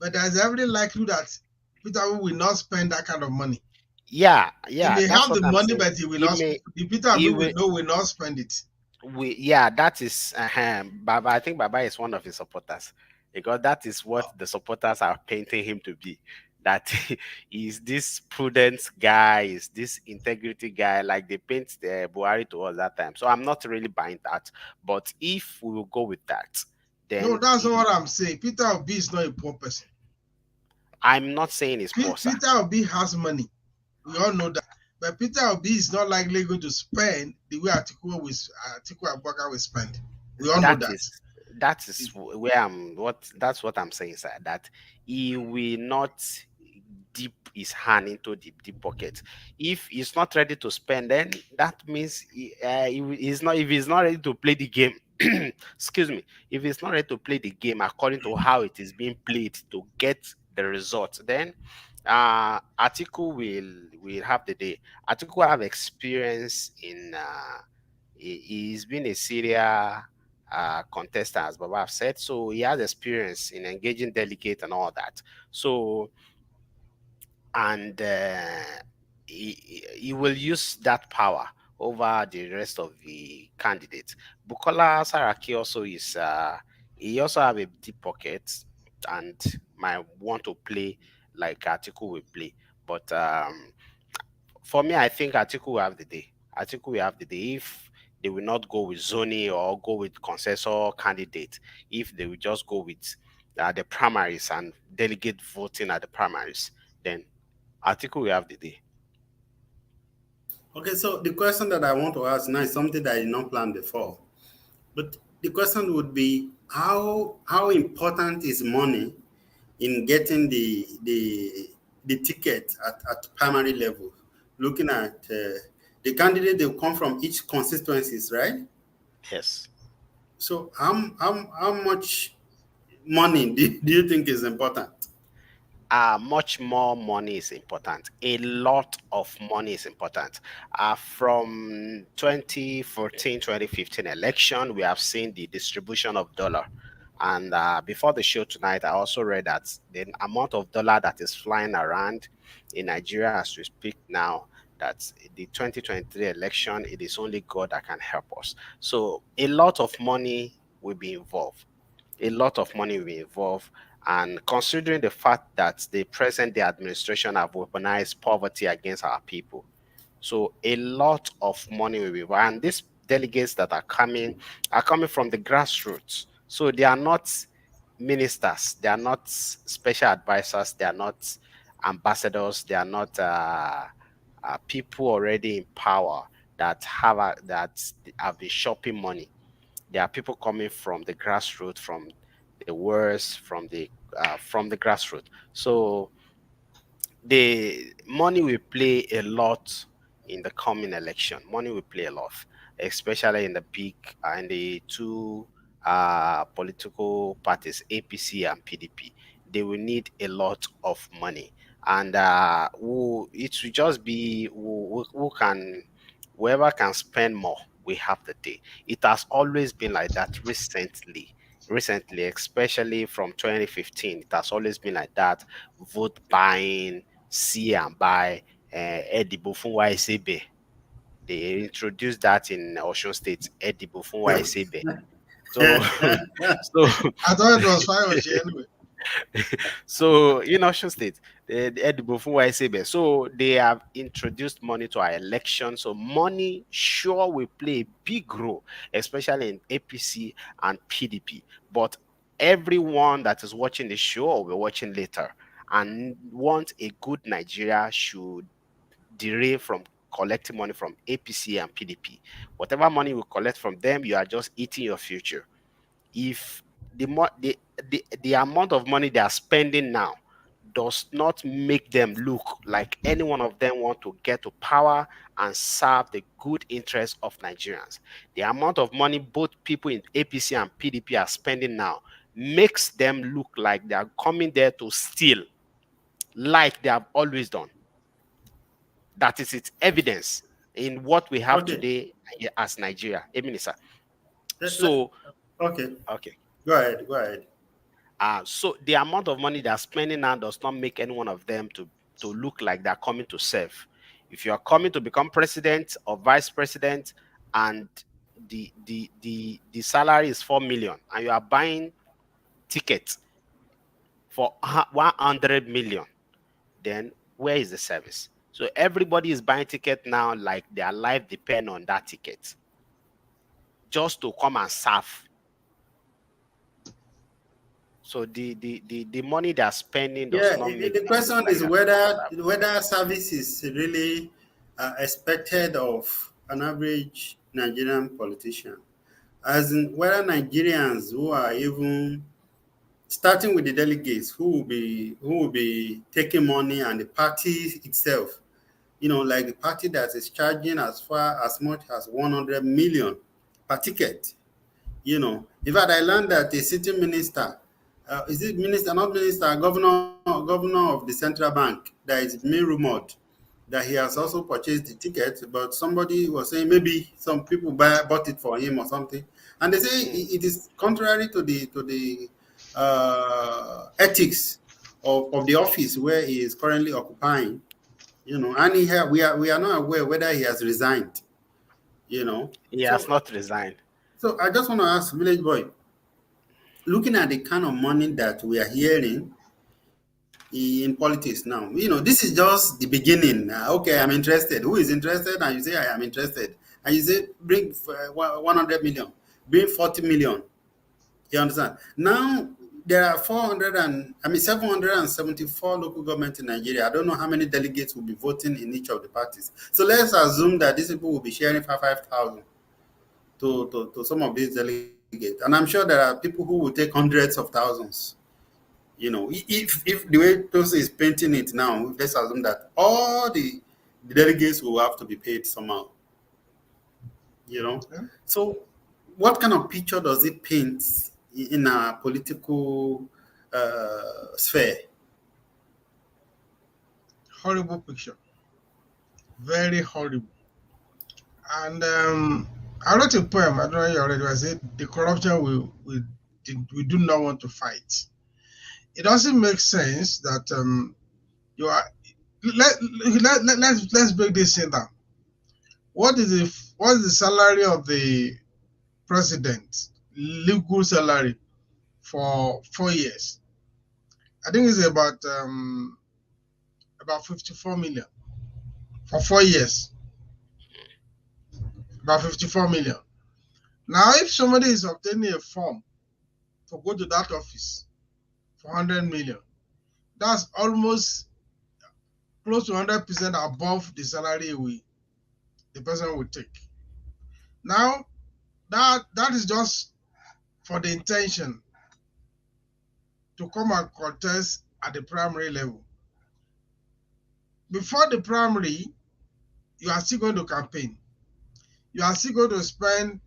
S2: but there's every likelihood that Peter will not spend that kind of money.
S3: Yeah,
S2: He may
S3: that's
S2: have
S3: what
S2: the
S3: I'm
S2: money,
S3: saying.
S2: but he will not. The Peter will not spend it.
S3: That is Baba. I think Baba is one of his supporters, because that is what the supporters are painting him to be. That he's this prudent guy, is this integrity guy, like they paint the Buhari to us that time. So I'm not really buying that. But if we will go with that,
S2: No,
S3: then
S2: that's not what I'm saying. Peter Obi is not a poor person.
S3: I'm not saying he's poor, sir.
S2: Peter Obi has money. We all know that. But Peter Obi is not likely going to spend the way Atiku Abubakar will spend. We all know that.
S3: That is where that's what I'm saying, sir. That he will not dip his hand into the deep pocket. If he's not ready to spend, then that means he's not. If he's not ready to play the game, excuse me. If he's not ready to play the game according to how it is being played to get the result, then Atiku will have the day. Atiku have experience in. He's been a serial contestant, as Baba have said, so he has experience in engaging delegates and all that. So, and he will use that power over the rest of the candidates. Bukola Saraki also is he also have a deep pocket and might want to play like Atiku will play, but for me, I think Atiku will have the day. Atiku will have the day if they will not go with Zoni or go with consensus candidate. If they will just go with the primaries and delegate voting at the primaries, then Atiku will have the day.
S1: Okay, so the question that I want to ask now is something that I did not plan before. But the question would be how important is money in getting the ticket at primary level? Looking at the candidate, they come from each constituencies, right?
S3: Yes.
S1: So how much money do you think is important?
S3: Much more money is important. A lot of money is important. From 2014, 2015 election, we have seen the distribution of dollar. And before the show tonight, I also read that the amount of dollar that is flying around in Nigeria as we speak now, that the 2023 election, it is only God that can help us. So a lot of money will be involved. A lot of money will be involved. And considering the fact that the present day administration have weaponized poverty against our people, so a lot of money will be involved. And these delegates that are coming from the grassroots. So they are not ministers, they are not special advisors, they are not ambassadors, they are not people already in power that have been shopping money. There are people coming from the grassroots, from the worst, from the grassroots. So the money will play a lot in the coming election. Money will play a lot, especially in the big in the two political parties, APC and PDP. They will need a lot of money, and it will just be who can, whoever can spend more. We have the day. It has always been like that recently, especially from 2015. It has always been like that. Vote buying, see and buy, edibo fún YSAB. They introduced that in Osun State, edibo fún YSAB. So, so,
S2: I thought it was fine with you anyway.
S3: so in Osun State, the edibo fún YSAB. So they have introduced money to our election. So money sure will play a big role, especially in APC and PDP. But everyone that is watching the show or will be watching later and want a good Nigeria should derail from collecting money from APC and PDP. Whatever money we collect from them, you are just eating your future. If the amount of money they are spending now does not make them look like any one of them want to get to power and serve the good interests of Nigerians. The amount of money both people in APC and PDP are spending now makes them look like they are coming there to steal, like they have always done. That is its evidence in what we have
S1: Okay.
S3: today as Nigeria. Minister.
S1: Let- let-
S3: So,
S1: okay.
S3: okay.
S1: Go ahead. Go ahead.
S3: So the amount of money they're spending now does not make any one of them to look like they're coming to serve. If you are coming to become president or vice president, and the salary is 4 million, and you are buying tickets for 100 million, then where is the service? So everybody is buying ticket now like their life depend on that ticket, just to come and serve. So the money they're spending does
S1: Yeah,
S3: not make
S1: the
S3: them look
S1: question
S3: like
S1: is
S3: they're coming to serve.
S1: whether service is really expected of an average Nigerian politician, as in whether Nigerians who are even starting with the delegates who will be taking money, and the party itself, like the party that is charging as much as 100 million per ticket. In fact, I learned that a sitting minister, is it minister, not minister, governor of the central bank, that is being rumored that he has also purchased the ticket, but somebody was saying maybe some people bought it for him or something, and they say
S3: Mm.
S1: it is contrary to the ethics of the office where he is currently occupying. And we are not aware whether he has resigned. You know,
S3: He has
S1: so
S3: not resigned.
S1: so I just want to ask Village Boy, looking at the kind of money that we are hearing, in politics now. This is just the beginning. Okay, I'm interested. Who is interested? And you say, I am interested. And you say, bring 100 million, bring 40 million. You understand? Now, there are 774 local governments in Nigeria. I don't know how many delegates will be voting in each of the parties. So let's assume that these people will be sharing 5,000 to some of these delegates. And I'm sure there are people who will take hundreds of thousands. If the way Tosin is painting it now, let's assume that all the delegates will have to be paid somehow. Yeah. So what kind of picture does it paint in a political sphere?
S2: Horrible picture. Very horrible. And I wrote a poem, I don't know if you already, I said, the corruption we do not want to fight. It doesn't make sense that you are. Let's break this thing down. What is the salary of the president? Legal salary for 4 years. I think it's about 54 million for 4 years. About 54 million. Now, if somebody is obtaining a form to go to that office for 100 million, that's almost close to 100% above the salary the person will take. Now, that is just for the intention to come and contest at the primary level. Before the primary, you are still going to campaign. You are still going to spend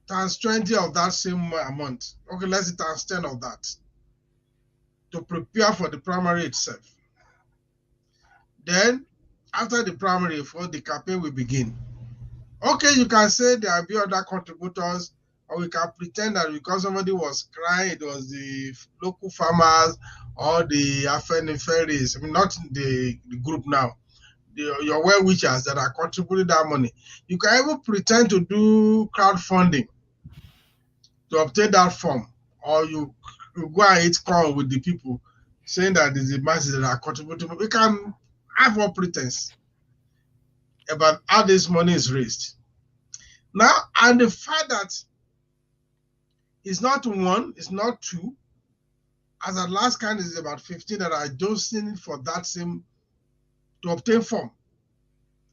S2: times 20 of that same amount. Okay, let's say times 10 of that to prepare for the primary itself. Then, after the primary, for the campaign will begin. Okay, you can say there will be other contributors, or we can pretend that because somebody was crying, it was the local farmers or the Afeniferis, I mean, not the group now, your well-wishers that are contributing that money. You can even pretend to do crowdfunding to obtain that form, or you go and eat corn with the people saying that it's the masses that are contributing. We can have all pretense about how this money is raised. Now, and the fact that it's not one, it's not two, as at last count is about 15 that are just in for that same to obtain form,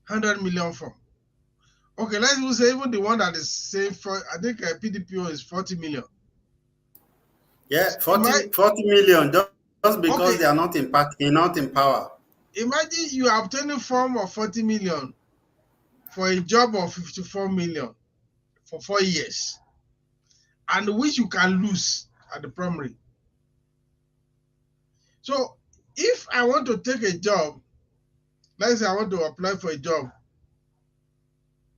S2: 100 million form. Okay, let's even say even the one that is saying for, I think PDPO is 40 million.
S1: Yeah, 40 million just because they are not in power.
S2: Imagine you are obtaining form of 40 million for a job of 54 million for 4 years, and which you can lose at the primary. So if I want to take a job, let's say I want to apply for a job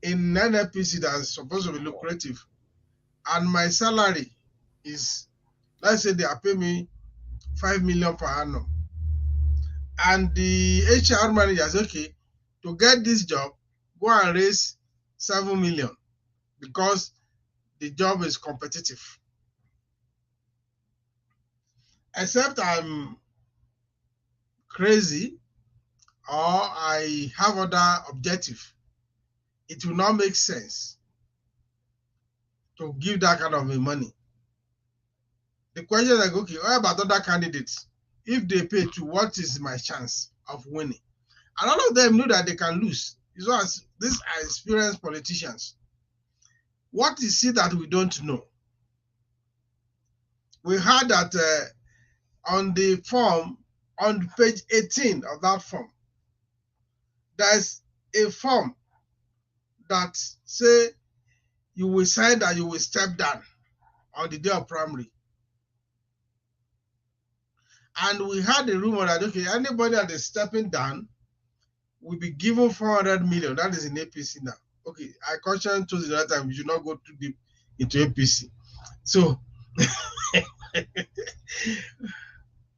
S2: in NNPC that is supposed to be lucrative, and my salary is, let's say they are paying me 5 million per annum, and the HR manager says, okay, to get this job, go and raise 7 million because the job is competitive. Except I'm crazy or I have other objective, it will not make sense to give that kind of money. The question is like, okay, what about other candidates? If they pay to, what is my chance of winning? And all of them know that they can lose. These are experienced politicians. What is it that we don't know? We heard that on the form, on page 18 of that form, there's a form that say you will sign that you will step down on the day of primary. And we had a rumor that, okay, anybody that is stepping down will be given 400 million. That is in APC now. Okay, I cautioned to the other time, you should not go too deep into APC. So,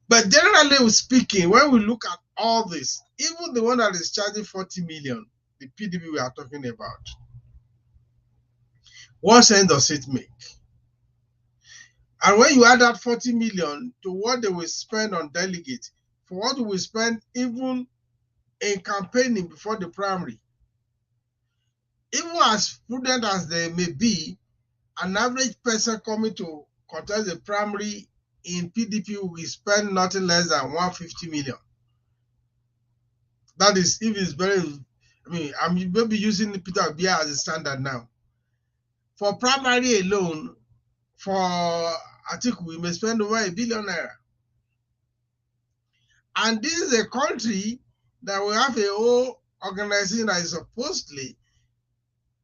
S2: but generally speaking, when we look at all this, even the one that is charging 40 million, the PDP we are talking about, what sense does it make? And when you add that 40 million to what they will spend on delegates, for what we spend even in campaigning before the primary. Even as prudent as they may be, an average person coming to contest the primary in PDP will spend nothing less than 150 million. That is, if it's very, I mean, I'm maybe using Peter Obi as a standard now. For primary alone, for Atiku, we may spend over R1 billion. And this is a country that will have a whole organization that is supposedly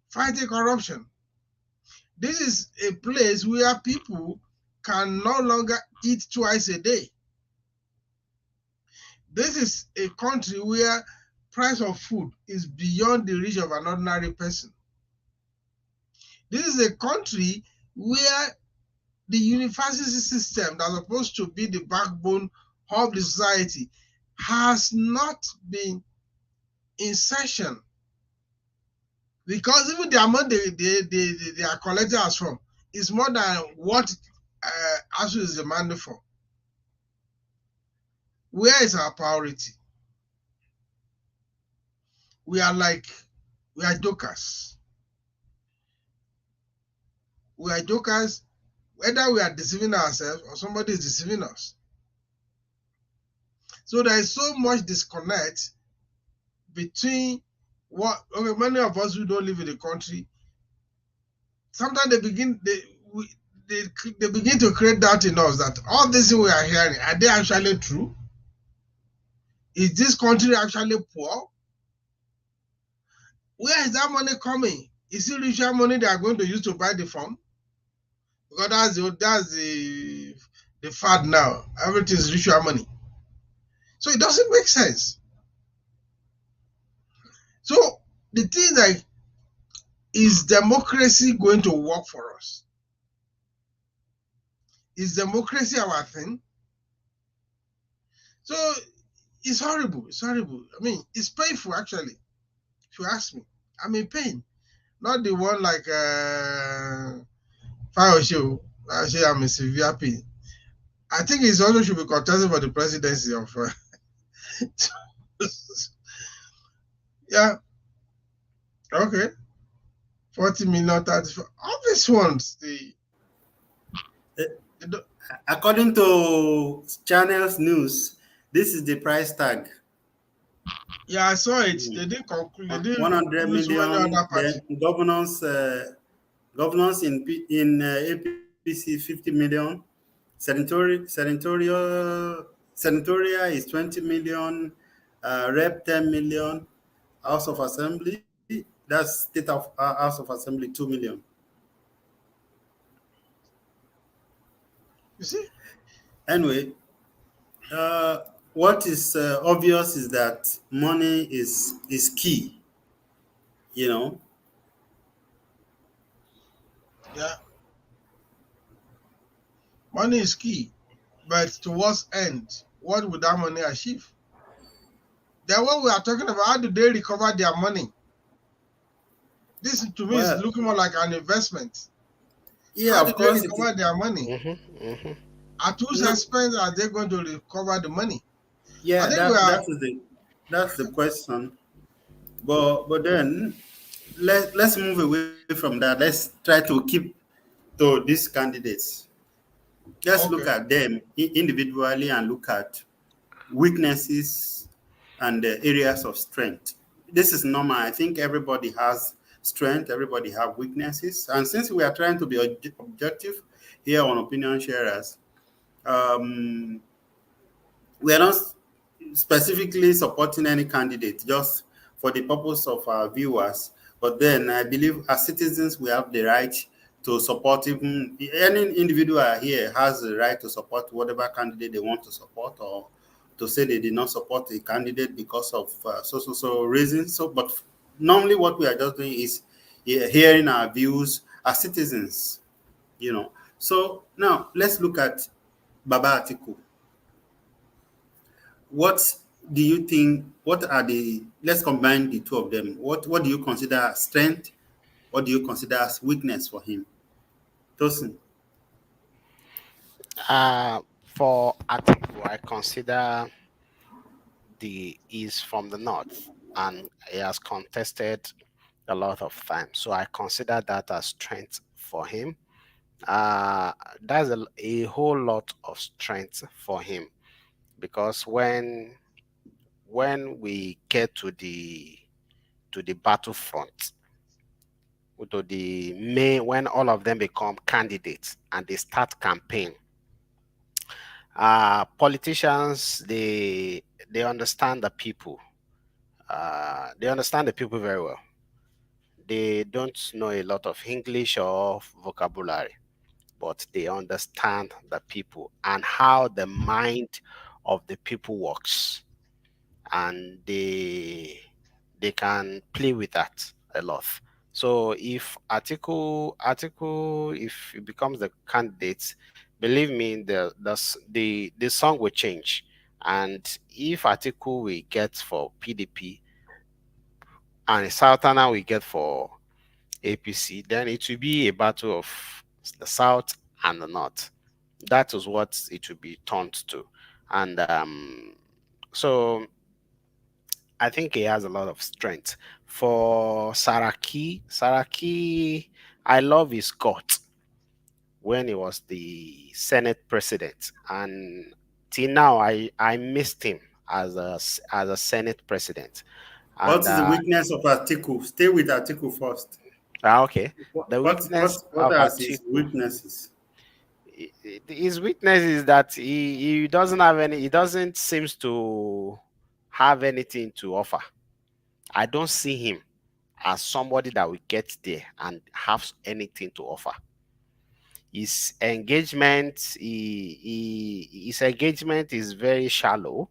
S2: fighting corruption. This is a place where people can no longer eat twice a day. This is a country where price of food is beyond the reach of an ordinary person. This is a country where the university system that's supposed to be the backbone of the society has not been in session, because even the amount they are collecting us from is more than what ASU is demanding for. Where is our priority? We are jokers. We are jokers, whether we are deceiving ourselves or somebody is deceiving us. So there is so much disconnect between many of us who don't live in the country. Sometimes they begin to create doubt in us that all these things we are hearing, are they actually true? Is this country actually poor? Where is that money coming? Is it ritual money they are going to use to buy the farm? Because that's the fad now. Everything is ritual money. So it doesn't make sense. So the thing like, is democracy going to work for us? Is democracy our thing? So it's horrible. It's horrible. I mean, it's painful actually. If you ask me, I'm in pain. Not the one like Fayoshe. I'm in severe pain. I think it also should be contested for the presidency of. Yeah. Okay. 40 million, 34. All these ones,
S1: according to Channels News, this is the price tag.
S2: Yeah, I saw it. They didn't conclude. They didn't
S1: 100 million. Then governors in APC 50 million. Senatorial is 20 million. Rep 10 million. House of Assembly, that's State of House of Assembly 2 million.
S2: You see?
S1: Anyway, what is obvious is that money is key, you know.
S2: Yeah. Money is key. But to what end? What would that money achieve? Then what we are talking about, how do they recover their money? This to me is looking more like an investment.
S1: Yeah,
S2: how
S1: of course.
S2: They recover their money? At whose expense are they going to recover the money?
S1: Yeah, that's the question. But then let's move away from that. Let's try to keep to these candidates. Let's look at them individually and look at weaknesses and areas of strength. This is normal. I think everybody has strength, everybody have weaknesses. And since we are trying to be objective here on Opinion Sharers, we are not specifically supporting any candidate, just for the purpose of our viewers. But then I believe as citizens, we have the right to support. Even any individual here has the right to support whatever candidate they want to support, or to say they did not support a candidate because of so reasons. So, but normally what we are just doing is hearing our views as citizens, you know. So now let's look at Baba Atiku. What do you think? What are let's combine the two of them. What do you consider as strength? What do you consider as weakness for him? Tosin.
S3: For Atiku, I consider is from the north, and he has contested a lot of times. So I consider that as strength for him. Uh, that's a whole lot of strength for him, because when we get to the battlefront, to the May, when all of them become candidates and they start campaign, politicians, they understand the people. They understand the people very well. They don't know a lot of English or vocabulary, but they understand the people and how the mind of the people works, and they can play with that a lot. So if if he becomes the candidate, believe me, the song will change. And if Atiku we get for PDP and Southern we get for APC, then it will be a battle of the South and the North. That is what it will be turned to. And so I think he has a lot of strength. For Saraki, I love his gut when he was the Senate president, and till now I missed him as a Senate president.
S1: What
S3: And
S1: is the weakness of Atiku? Stay with Atiku first.
S3: okay, the weakness
S1: What
S3: of
S1: are his
S3: Atiku,
S1: weaknesses?
S3: his weakness is that he doesn't have any. He doesn't seems to have anything to offer. I don't see him as somebody that will get there and have anything to offer. His engagement is very shallow.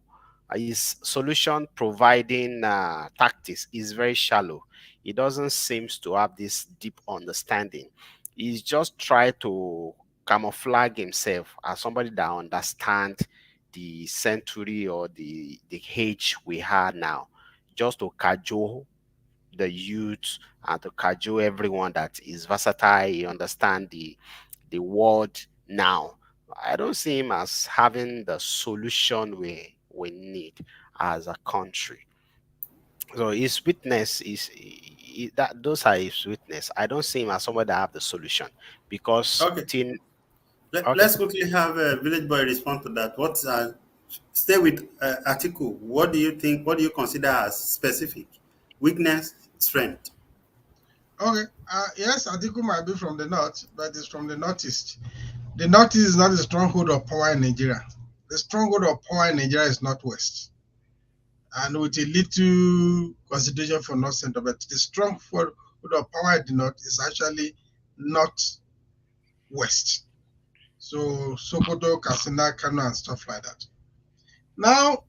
S3: His solution providing tactics is very shallow. He doesn't seem to have this deep understanding. He's just try to camouflage himself as somebody that understands the century or the age we have now, just to cajole the youth and to cajole everyone that is versatile. He understand the world now. I don't see him as having the solution we need as a country. So his witness is that those are his witness. I don't see him as somebody that have the solution, because
S1: Okay,
S3: tin okay.
S1: let's quickly have a village boy respond to that. Stay with Atiku. What do you think? What do you consider as specific weakness, strength?
S2: Okay. Yes, Atiku might be from the north, but it's from the northeast. The northeast is not the stronghold of power in Nigeria. The stronghold of power in Nigeria is northwest, and with a little consideration for north center. But the stronghold of power in the north is actually northwest. So Sokoto, Katsina, Kano, and stuff like that. Now,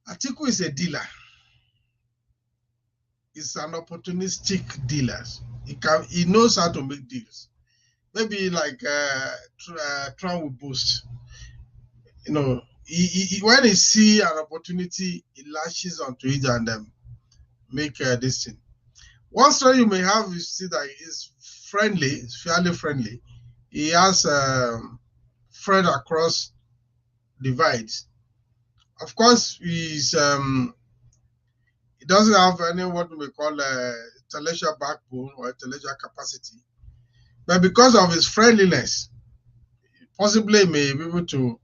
S2: Atiku is a dealer. He's an opportunistic dealer. He knows how to make deals. Maybe like Trump will boast. You know, when he see an opportunity, he lashes onto it and make this thing. One story you may have is see that he's friendly, he's fairly friendly. He has friend across divides. Of course, he doesn't have any what we call intellectual backbone or intellectual capacity, but because of his friendliness, possibly may be able to,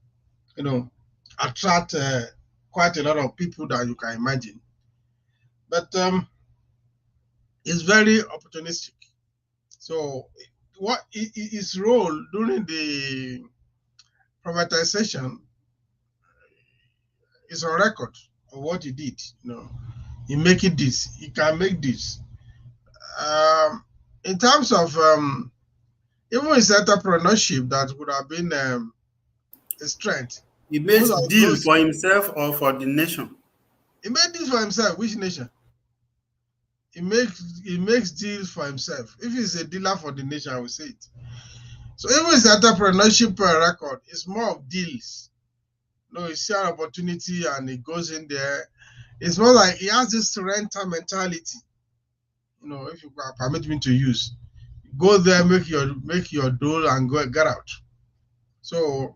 S2: attract quite a lot of people that you can imagine. But it's very opportunistic. So, what his role during the privatization is on record of what he did. He making this, he can make this. In terms of even his entrepreneurship, that would have been a strength.
S1: He makes deal for himself or for the nation.
S2: He made this for himself. Which nation? He makes deals for himself. If he's a dealer for the nation, I will say it. So even his entrepreneurship record is more of deals. He sees an opportunity and he goes in there. It's more like he has this renter mentality. If you permit me to use, go there, make your dough and get out. So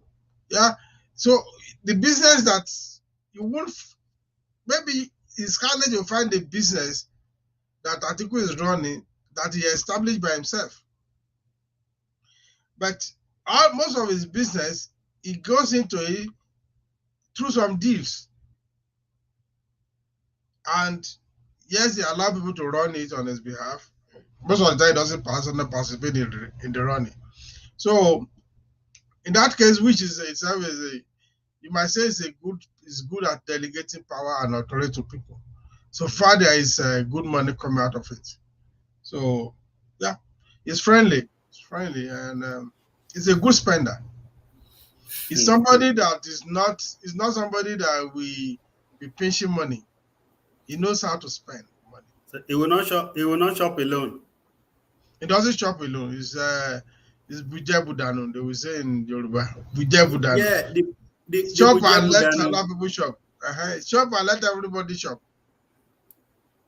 S2: yeah, So the business that you won't, maybe it's hardly to find a business that Atiku is running that he established by himself. But most of his business, he goes into it through some deals. And yes, he allows people to run it on his behalf. Most of the time, he doesn't personally participate in the running. So in that case, which is itself is a, you might say it's good at delegating power and authority to people. So far, there is good money coming out of it. So yeah, it's friendly. It's friendly, and it's a good spender. It's somebody that is not somebody that we be pinching money. He knows how to spend money.
S1: So he will not shop. He will not shop alone.
S2: He doesn't shop alone. It's Bujebudano. They will say in Yoruba, Bujebudano.
S1: Yeah, the
S2: Shop and let
S1: Bujebudanu.
S2: other people shop. Shop and let everybody shop.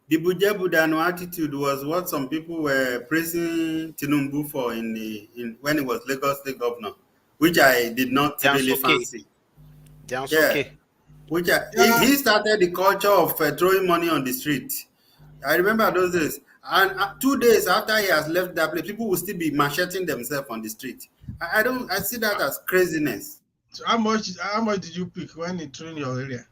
S1: The Bujebudanu attitude was what some people were praising Tinubu for in when he was Lagos State Governor, which I did not really fancy. Yeah, which he started the culture of throwing money on the street. I remember those days. And 2 days after he has left that place, people will still be macheting themselves on the street. I don't. I see that as craziness.
S2: So how much did you pick when he trained your area?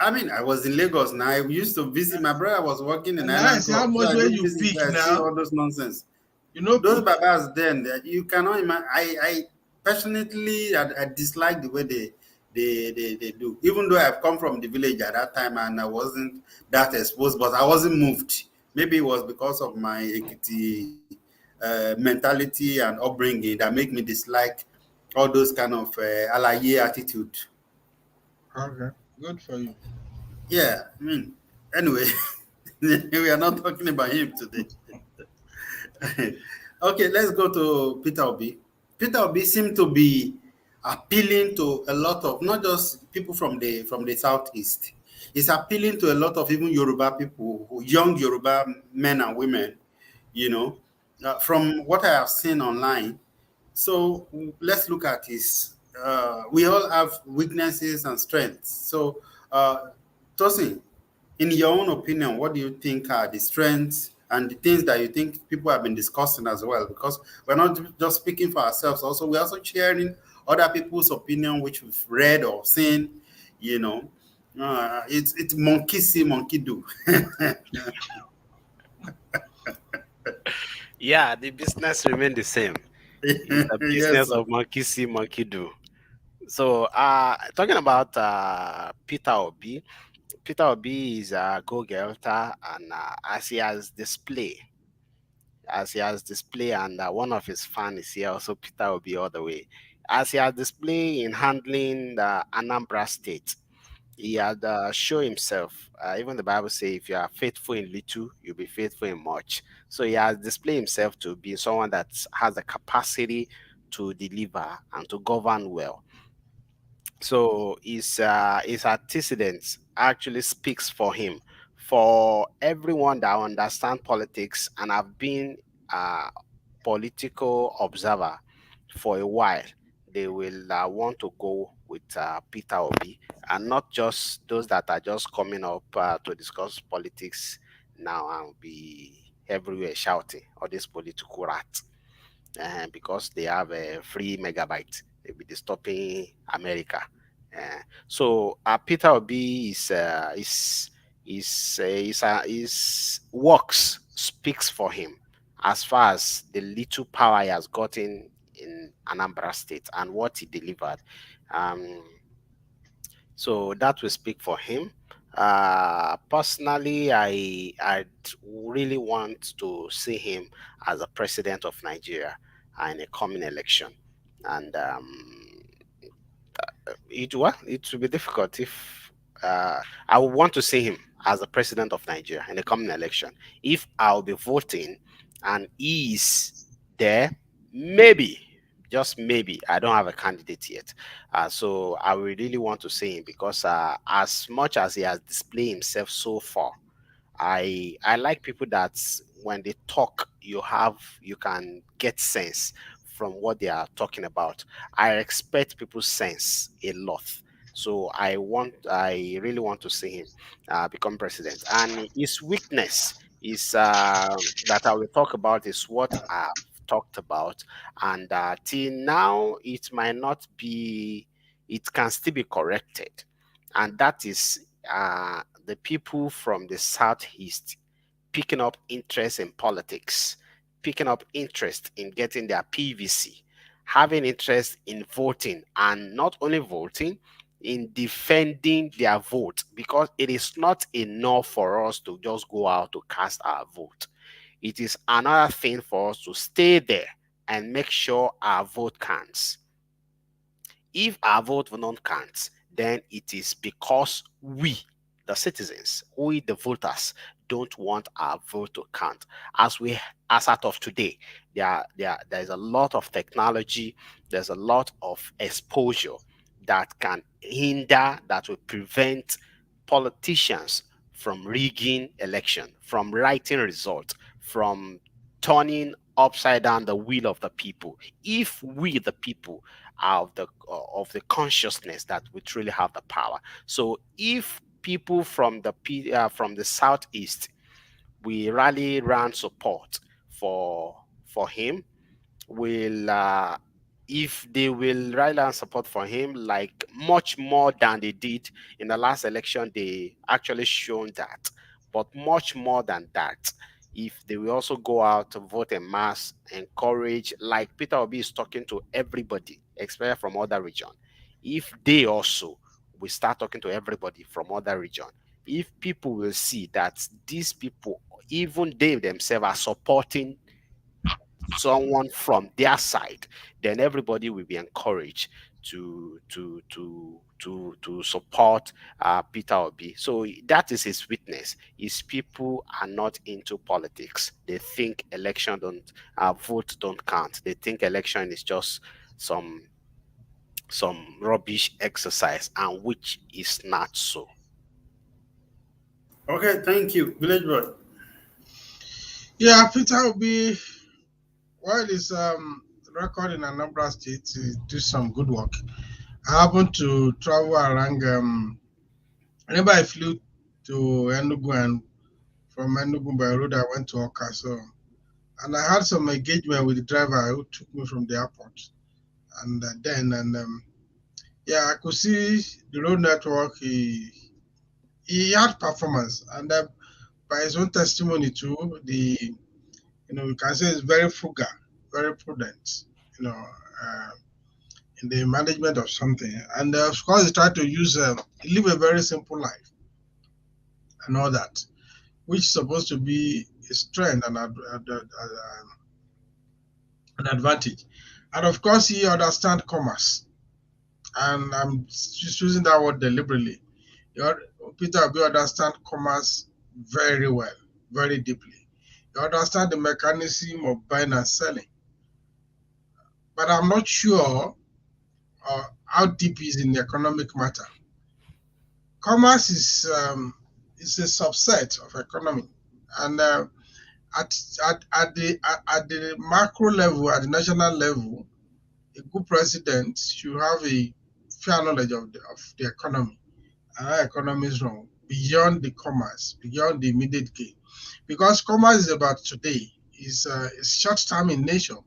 S1: I mean, I was in Lagos now. I used to visit my brother. Was working in Island
S2: Nice. How
S1: Club, so
S2: much
S1: I
S2: when
S1: do
S2: you
S1: visit
S2: pick
S1: there. I see
S2: now?
S1: all those nonsense.
S2: You know,
S1: Those babas then that you cannot imagine. I personally I dislike the way they do. Even though I've come from the village at that time and I wasn't that exposed, but I wasn't moved. Maybe it was because of my Ekiti mentality and upbringing that make me dislike all those kind of alaye attitude.
S2: okay, good for you.
S1: Yeah, I mean, anyway, we are not talking about him today. Okay, let's go to Peter Obi. Peter Obi seemed to be appealing to a lot of not just people from the southeast. He's appealing to a lot of even Yoruba people, young Yoruba men and women. You know, from what I have seen online. So let's look at his. We all have weaknesses and strengths. So, Tosin, in your own opinion, what do you think are the strengths and the things that you think people have been discussing as well? Because we're not just speaking for ourselves, also we're also sharing other people's opinion, which we've read or seen. You know, it's monkey see, monkey do.
S3: Yeah, the business remain the same. It's a
S1: Yes,
S3: business
S1: sir.
S3: of monkey see, monkey do. So, talking about Peter Obi. Peter Obi is a go-getter, and as he has display, and one of his fans is here also Peter Obi all the way. As he has display in handling the Anambra State, he had show himself. Even the Bible says, if you are faithful in little, you'll be faithful in much. So he has displayed himself to be someone that has the capacity to deliver and to govern well. So his antecedents actually speaks for him. For everyone that understand politics and have been a political observer for a while, they will want to go with Peter Obi, and not just those that are just coming up to discuss politics now and be everywhere shouting all this political rat, because they have a free megabyte. They'll be disturbing America. So Peter Obi is works speaks for him as far as the little power he has gotten in Anambra State and what he delivered. Um, so that will speak for him. Personally, I really want to see him as a president of Nigeria in a coming election, and it will be difficult if I would want to see him as the president of Nigeria in the coming election. If I'll be voting and he is there, maybe, just maybe, I don't have a candidate yet. So I would really want to see him because as much as he has displayed himself so far, I like people that when they talk, you can get sense from what they are talking about. I respect people's sense a lot. So I really want to see him become president. And his weakness is that I will talk about is what I've talked about. And till now, it might not be, it can still be corrected. And that is the people from the Southeast picking up interest in politics, picking up interest in getting their PVC, having interest in voting, and not only voting, in defending their vote, because it is not enough for us to just go out to cast our vote. It is another thing for us to stay there and make sure our vote counts. If our vote will not count, then it is because we, the citizens, we, the voters, don't want our vote to count. As out of today, there's a lot of technology, there's a lot of exposure that can hinder, that will prevent politicians from rigging election, from writing results, from turning upside down the will of the people. If we, the people, are of the consciousness that we truly have the power. So if people from the southeast, we rally round support for him, will if they will rally and support for him like much more than they did in the last election, they actually shown that, but much more than that, if they will also go out to vote en mass, encourage, like Peter Obi is talking to everybody, especially from other region, if they also will start talking to everybody from other region, if people will see that these people, even they themselves, are supporting someone from their side, then everybody will be encouraged to support Peter Obi. So that is his witness. Is people are not into politics. They think election don't vote don't count. They think election is just some rubbish exercise, and which is not so.
S1: Okay, thank you, Village Boy.
S2: Yeah, Peter will be, while his record in Anambra State to do some good work. I happened to travel around. Whenever I flew to Enugu, and from Enugu by road, I went to Oka. So, and I had some engagement with the driver who took me from the airport. And yeah, I could see the road network. He had performance, and by his own testimony too, we can say it's very frugal, very prudent. You know. In the management of something, and of course, he tried to live a very simple life and all that, which is supposed to be a strength and an advantage. And of course, he understands commerce, and I'm just using that word deliberately. Peter Obi understands commerce very well, very deeply. You understand the mechanism of buying and selling, but I'm not sure how deep he is in the economic matter. Commerce is a subset of economy, and at the macro level, at the national level, a good president should have a fair knowledge of the economy and how economies run beyond the commerce, beyond the immediate gain, because commerce is about today, is short term in nature.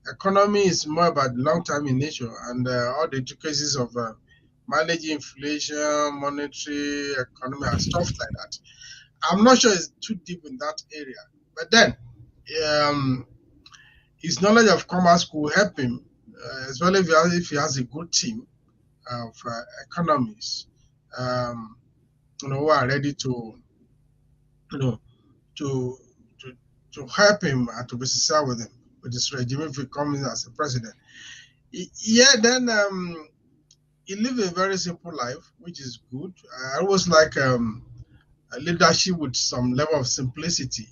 S2: Economy is more about long term in nature, and all the intricacies of managing inflation, monetary economy, and stuff like that. I'm not sure it's too deep in that area, but then his knowledge of commerce could help him, especially if he has a good team of economists, who are ready to, to to help him and to be sincere with him, with this regime if he comes in as a president. Yeah, then he lived a very simple life, which is good. I always like a leadership with some level of simplicity,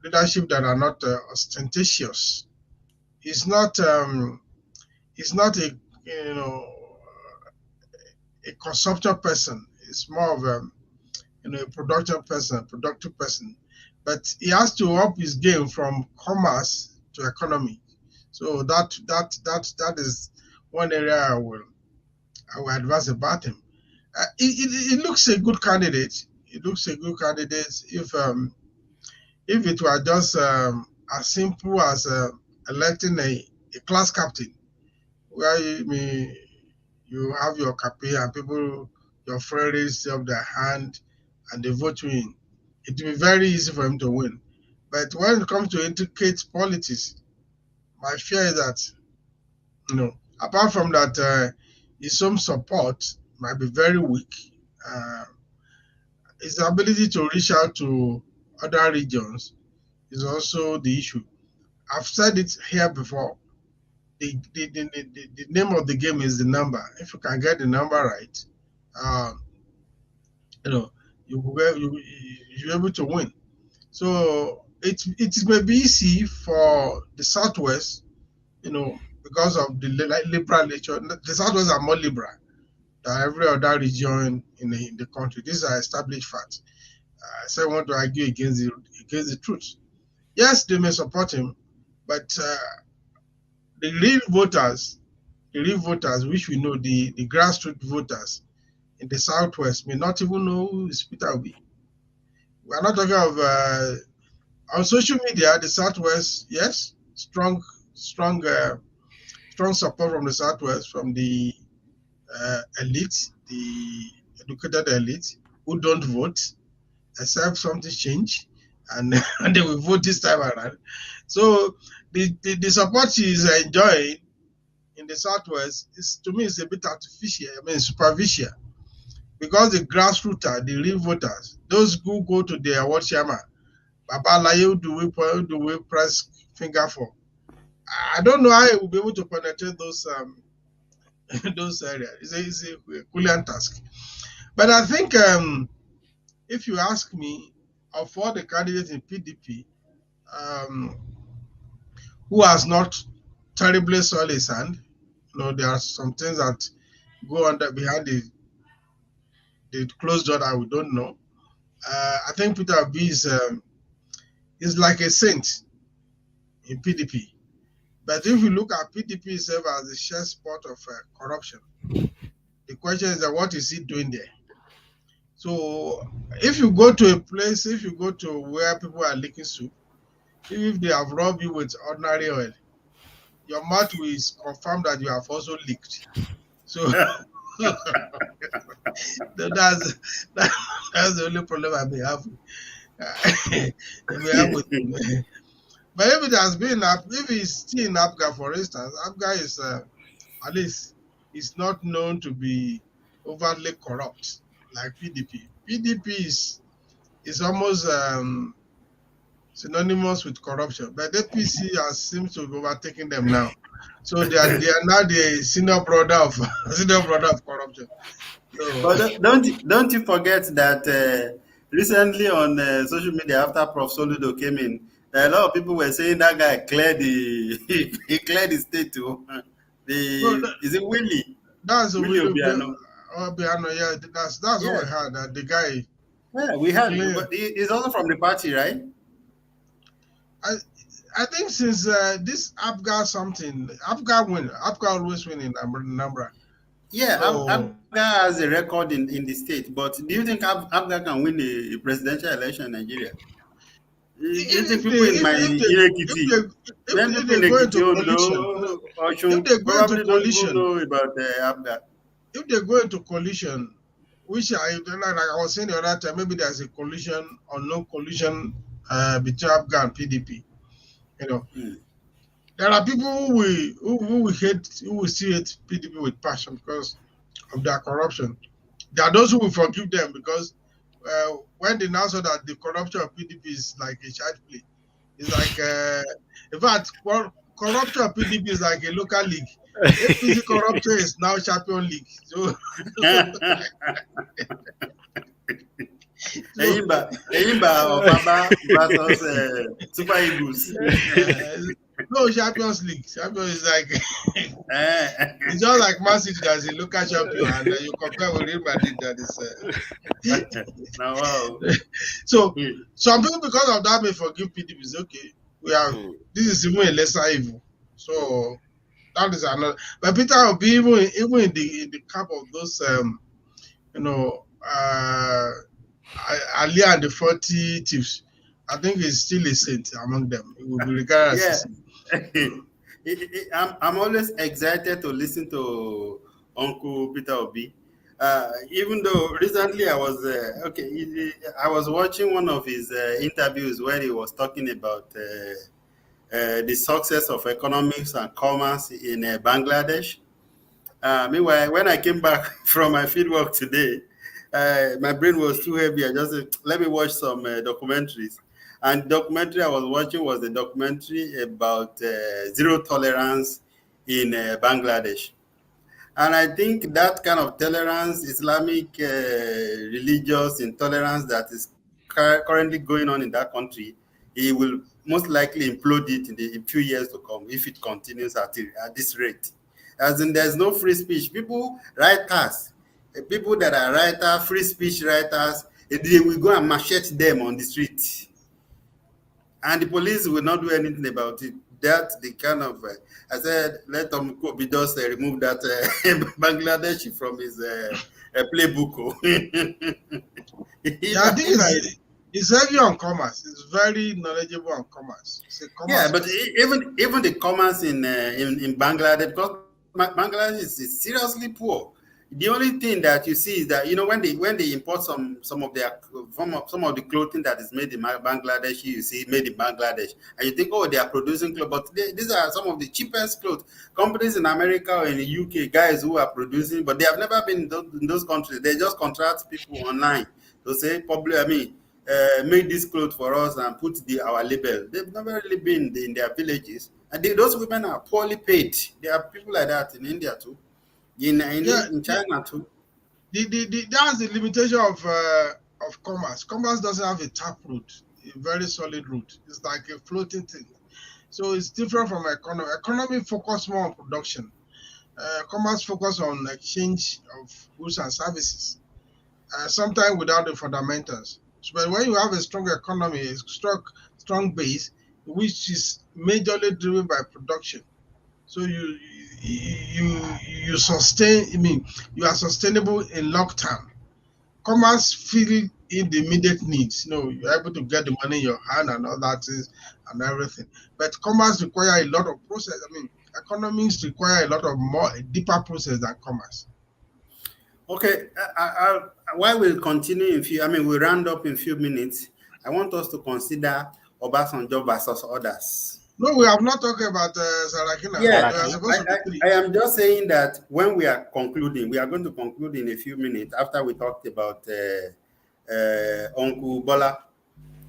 S2: leadership that are not ostentatious. He's not a a consumption person. It's more of a productive person, but he has to up his game from commerce to economy. So that is one area I will advise about him. It looks a good candidate. It looks a good candidate if it were just as simple as electing a class captain, where you have your campaign and people, your friends raise up their hand and they vote you in. It will be very easy for him to win. But when it comes to intricate politics, my fear is that, apart from that, his own support might be very weak. Uh, his ability to reach out to other regions is also the issue. I've said it here before. The name of the game is the number. If you can get the number right, uh, you know, you're able to win. So it may be easy for the Southwest, because of the liberal nature. The Southwest are more liberal than every other region in the country. These are established facts. So I want to argue against the truth. Yes, they may support him, but the real voters, which we know, the grassroots voters in the Southwest may not even know who is Peter Obi. We are not talking of on social media. The Southwest, yes, strong support from the Southwest, from the elite, the educated elite who don't vote, except something change, and and they will vote this time around. So the support he is enjoying in the Southwest is, to me, is a bit artificial. I mean, superficial, because the grassroots, the real voters, those who go to the award chairman, Baba Laye, do we press finger for? I don't know how he will be able to penetrate those those areas. It's a Herculean task. But I think, if you ask me, of all the candidates in PDP, who has not terribly soiled his hand, there are some things that go under behind the closed door that we don't know. I think Peter Obi is like a saint in PDP. But if you look at PDP itself as a shared spot of corruption, the question is that what is he doing there? So if you go to a place, if you go to where people are licking soup, if they have rubbed you with ordinary oil, your mouth will confirm that you have also leaked. So that's the only problem I may have. With him. But if it has been, if he's still in Apga, for instance, Apga is at least is not known to be overtly corrupt like PDP. PDP is almost synonymous with corruption, but APC seems to have overtaken them now. So they are now the senior brother of corruption. So,
S1: but don't you forget that recently on social media, after Prof. Soludo came in, a lot of people were saying that guy cleared he cleared the state too. Is it Willie?
S2: That's
S1: Willie Obiano.
S2: Obiano, yeah, that's what we heard. That the guy.
S1: Yeah, we had, but he's also from the party, right?
S2: I think since this Apga always win in Nambra.
S1: Yeah, so, Apga has a record in the state, but do you think Apga can win a presidential election in Nigeria? If they go into
S2: coalition, which like I was saying the other time, maybe there's a collision or no collision between Apga and PDP. There are people who will still hate PDP with passion because of their corruption. There are those who will forgive them because when they now saw that the corruption of PDP is like a child play, it's like in fact, corruption of PDP is like a local league. APC corruption is now Champion League. So
S1: Eyimba of Baba versus Super Eagles.
S2: No, Champions League. Champions is like it's just like Man City as a local champion, and you compare with Real Madrid that is.
S1: Wow.
S2: So some people, because of that, may forgive PDP. It's okay. We are.
S3: Hmm.
S2: This is even a lesser evil. So that is another. But Peter will be even in the camp of those you know Ali and the 40 thieves. I think he's still a saint among them. He will be regarded as a
S1: Yeah.
S2: saint. Mm.
S1: I'm always excited to listen to Uncle Peter Obi. Even though recently I was I was watching one of his interviews where he was talking about the success of economics and commerce in Bangladesh. Meanwhile, when I came back from my field work today, my brain was too heavy. I just said, let me watch some documentaries. And the documentary I was watching was a documentary about zero tolerance in Bangladesh. And I think that kind of tolerance, Islamic religious intolerance that is currently going on in that country, he will most likely implode it in the few years to come if it continues at this rate. As in, there's no free speech. People, writers, people that are writers, free speech writers, they will go and machete them on the street, and the police will not do anything about it. That's the kind of I said, let Tom Kobe just remove that Bangladeshi from his playbook. Oh.
S2: Yeah, I think it's heavy on commerce. It's very knowledgeable on commerce. It's a
S1: Yeah,
S2: commerce
S1: but
S2: person.
S1: even the commerce in Bangladesh, because Bangladesh is seriously poor. The only thing that you see is that when they import some of their some of the clothing that is made in Bangladesh, you see made in Bangladesh, and you think, oh, they are producing clothes, but these are some of the cheapest clothes. Companies in America or in the UK, guys who are producing, but they have never been in those countries. They just contract people online to say, probably, make this clothes for us and put our label. They've never really been in their villages, and those women are poorly paid. There are people like that in India too,
S2: Yeah,
S1: in China too.
S2: that's the limitation of commerce. Commerce doesn't have a tap root, a very solid root. It's like a floating thing. So it's different from economy. Economy focus more on production. Commerce focus on exchange of goods and services. Sometimes without the fundamentals. So, but when you have a strong economy, a strong base, which is majorly driven by production, so you sustain. I mean, you are sustainable in long term. Commerce fill in the immediate needs. You're able to get the money in your hand and all that is and everything. But commerce require a lot of process. I mean, economics require a lot of more a deeper process than commerce.
S1: Okay, while we'll continue in few, we'll round up in few minutes. I want us to consider Obasanjo versus others.
S2: No, we have not talked about Sarakina.
S1: Yeah,
S2: We are
S3: Saraki.
S2: supposed to be
S1: I
S2: three.
S1: am just saying that when we are concluding, we are going to conclude in a few minutes after we talked about Uncle Bola.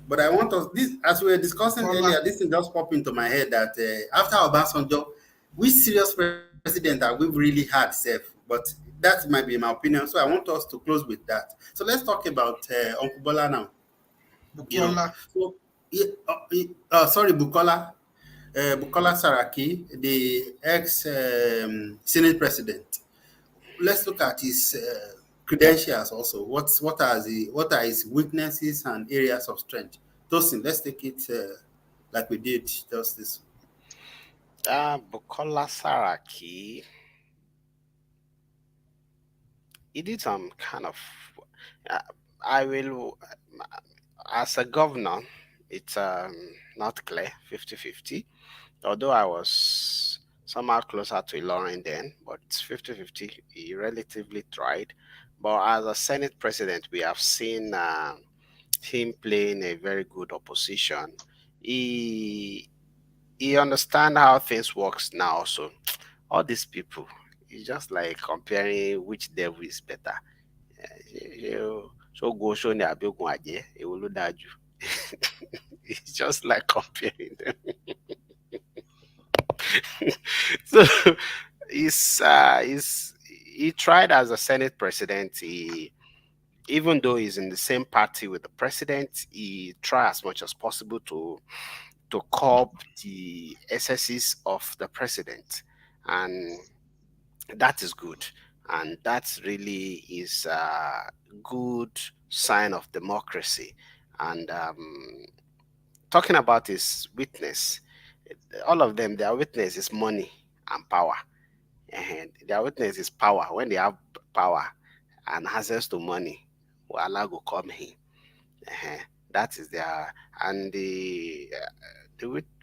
S1: But I want us this as we were discussing
S2: Bukola.
S1: earlier. This thing just popped into my head that after Obasanjo, which serious president that we've really had, safe. But that might be my opinion. So I want us to close with that. So let's talk about Uncle Bola now. You know,
S2: Bukola.
S1: so sorry, Bukola Saraki, the ex Senate president. Let's look at his credentials also. What are his weaknesses and areas of strength? Tosin, let's take it like we did just this.
S3: Bukola Saraki, he did some kind of. Uh, I will, as a governor, it's not clear 50-50. Although I was somehow closer to Lauren then, but it's 50-50. He relatively tried. But as a Senate president, we have seen him playing a very good opposition. He he understand how things works now. So all these people, it's just like comparing which devil is better. So go show ni abegun aje, ewo ló dáa jù. It's just like comparing them. So he tried as a Senate president. Even though he's in the same party with the president, he tried as much as possible to curb the excesses of the president, and that is good, and that really is a good sign of democracy, and talking about his witness, all of them, their witness is money and power. And their witness is power. When they have power and access to money, Allah will come in. Eh, that is their, and the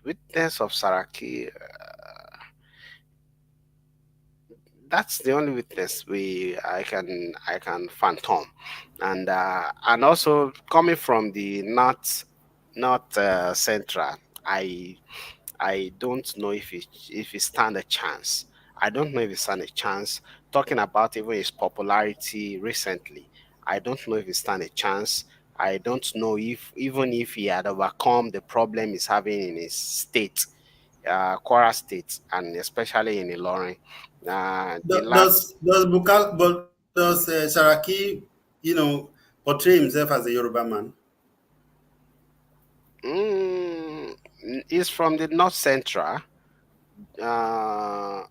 S3: witness of Saraki. That's the only witness we I can phantom, and also coming from the not central. I don't know if he stand a chance. I don't know if he stand a chance. Talking about even his popularity recently, I don't know if he stand a chance. I don't know if even if he had overcome the problem he's having in his state, Kwara State, and especially in Ilorin. The last,
S1: Does Saraki, portray himself as a Yoruba man?
S3: mm, is from the North Central. Uh,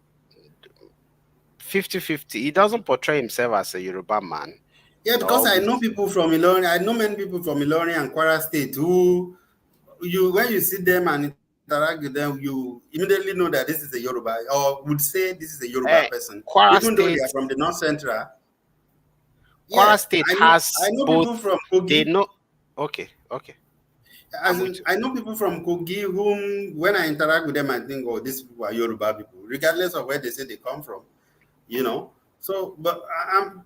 S3: 50-50. He doesn't portray himself as a Yoruba man.
S1: Yeah, because
S3: Or
S1: I
S3: with
S1: know people from Ilorin. I know many people from Ilorin and Kwara State who when you see them and interact with them, you immediately know that this is a Yoruba, or would say this is a Yoruba person,
S3: Kwara
S1: even though they are
S3: State.
S1: from the North Central. Yeah,
S3: Kwara State
S1: I
S3: has
S1: know
S3: both.
S1: people from
S3: They
S1: Kogi.
S3: know. Okay, okay,
S1: As
S3: I'm
S1: in,
S3: with you.
S1: I know people from Kogi whom, when I interact with them, I think, oh, these people are Yoruba people, regardless of where they say they come from. You
S3: Mm.
S1: know. So, but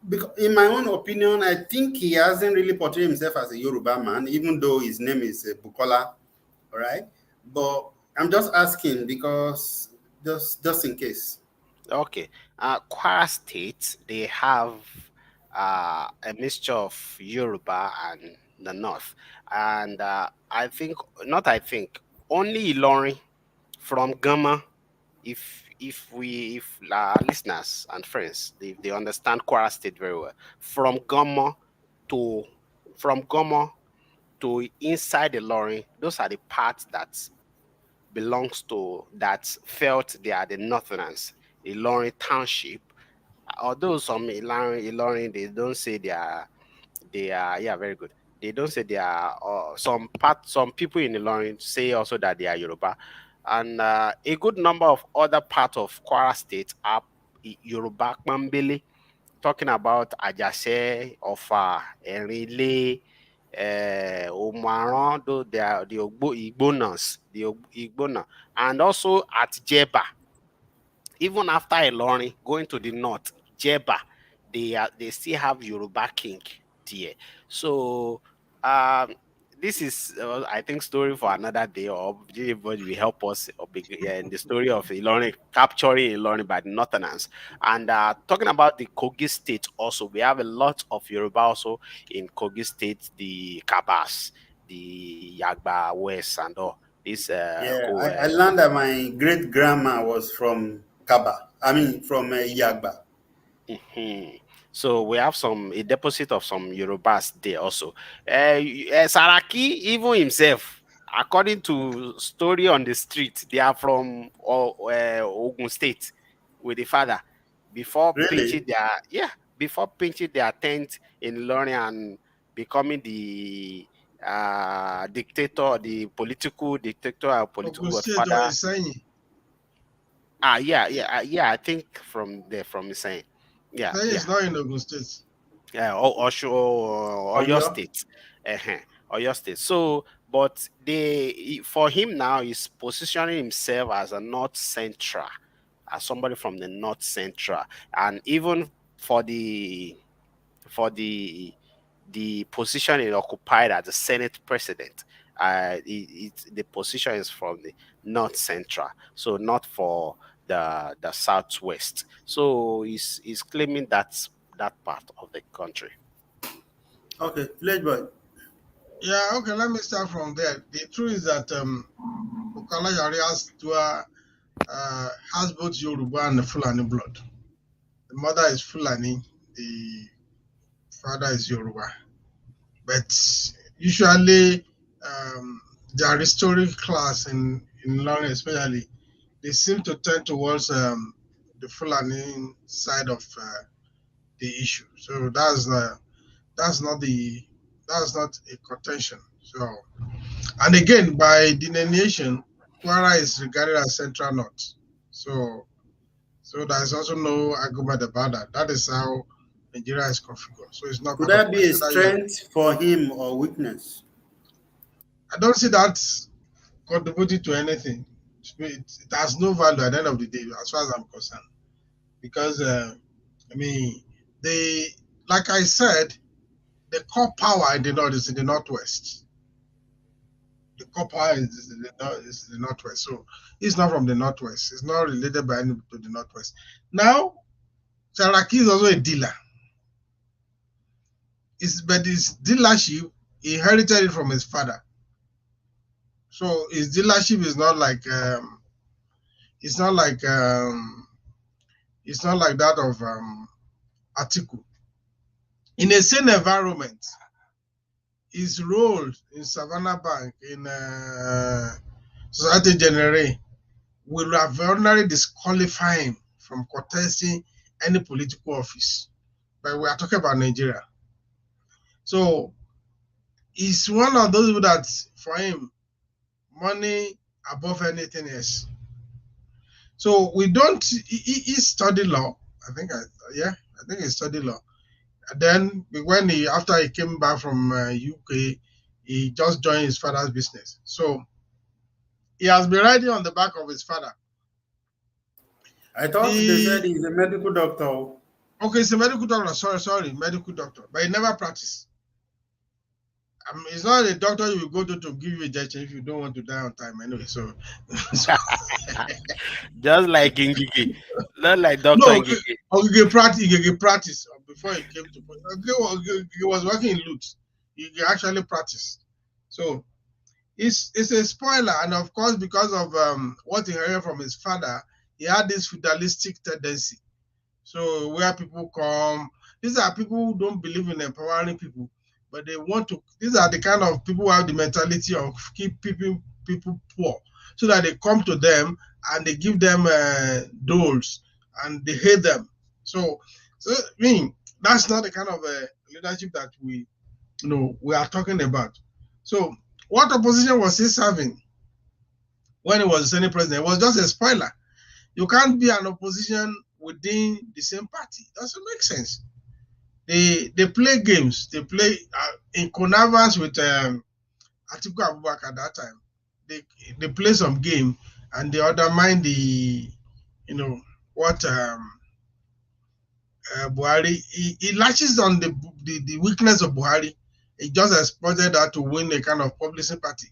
S1: because in my own opinion, I think he hasn't really portrayed himself as a Yoruba man, even though his name is Bukola. All right, but I'm just asking because just in case.
S3: Okay. Kwara State, they have a mixture of Yoruba and the North, and I think not. I think only Ilorin from Gama. If listeners and friends, they understand Kwara State very well, from Gama to from Gama to inside the Ilorin, those are the parts that felt they are the Northerners, Ilorin Township. Although some Ilorin, they don't say they are, yeah, very good. They don't say they are, some people in Ilorin say also that they are Yoruba, and a good number of other parts of Kwara State are Yoruba Kpambele. Talking about Ajase, Ofa, Erinle, Omaran, though they are the Igbonas, Igbona, and also at Jeba. Even after Ilorin, going to the north, Jeba, they still have Yoruba king there. So um, this is, I think, story for another day. Or anybody will help us in the story of Ilorin, capturing Ilorin by the Northerners. And talking about the Kogi State, also we have a lot of Yoruba also in Kogi State, the Kabas, the Yagba West, and all this.
S1: Yeah, I learned that my great grandma was from Kaba. I mean, from Yagba.
S3: Mhm. So we have a deposit of some Yorubas there also. Saraki, even himself, according to story on the street, they are from Ogun State with the father. Before
S1: Really?
S3: pinching their yeah, before pinching their tent in learning and becoming the dictator, the political dictator and political
S2: Ogun State or
S3: godfather.
S2: Isenyi.
S3: Yeah. I think from there, from his saying, yeah,
S2: Isenyi
S3: yeah.
S2: is not in Ogun State.
S3: Oyo
S1: Oyo?
S3: State, uh Oyo State. So, but for him now, he's positioning himself as a North Central, as somebody from the North Central, and even for the position he occupied as the Senate president. The position is from the North Central, so not for the Southwest. So he's claiming that part of the country.
S1: Okay, village boy.
S2: Yeah, okay, let me start from there. The truth is that Bukola has both Yoruba and Fulani blood. The mother is Fulani, the father is Yoruba. But usually, the historic class in London, especially, they seem to tend towards the Fulani side of the issue. So that's not a contention. So And again, by delineation, Kwara is regarded as Central North. So there's also no argument about that. That is how Nigeria is configured. So it's not
S1: Could
S2: part of
S1: that be a
S2: question that you.
S1: strength for him or weakness?
S2: I don't see that contributing to anything. It has no value at the end of the day, as far as I'm concerned. Because I mean, like I said, the core power in the north is in the northwest. The core power is in the northwest. So it's not from the northwest. It's not related by any to the northwest. Now, Saraki is also a dealer. But his dealership, he inherited it from his father. So his dealership is not like it's not like that of Atiku. In a same environment, his role in Savannah Bank, in Society Generale, will have ordinarily disqualify him from contesting any political office. But we are talking about Nigeria. So he's one of those people that, for him, money above anything else. So we don't. He studied law. I think he studied law. And then after he came back from UK, he just joined his father's business. So he has been riding on the back of his father.
S1: I thought they said he's a medical doctor.
S2: Okay, he's a medical doctor. Sorry, medical doctor. But he never practiced. I mean, it's not a doctor you will go to give you a injection if you don't want to die on time anyway. So
S3: just like Ngigi, not like Doctor Ngigi.
S2: He practice before he came to. He was working in Lutz. He actually practiced. So it's a spoiler, and of course, because of what he heard from his father, he had this feudalistic tendency. So where people come, these are people who don't believe in empowering people, but they want to. These are the kind of people who have the mentality of keep people poor, so that they come to them and they give them doles and they hate them. So I mean, that's not the kind of leadership that we are talking about. So what opposition was he serving when he was the Senate president? It was just a spoiler. You can't be an opposition within the same party. It doesn't make sense. They play games. They play in connivance with Atiku Abubakar at that time. They play some game and they undermine what Buhari. He latches on the weakness of Buhari. He just exploited that to win a kind of public sympathy.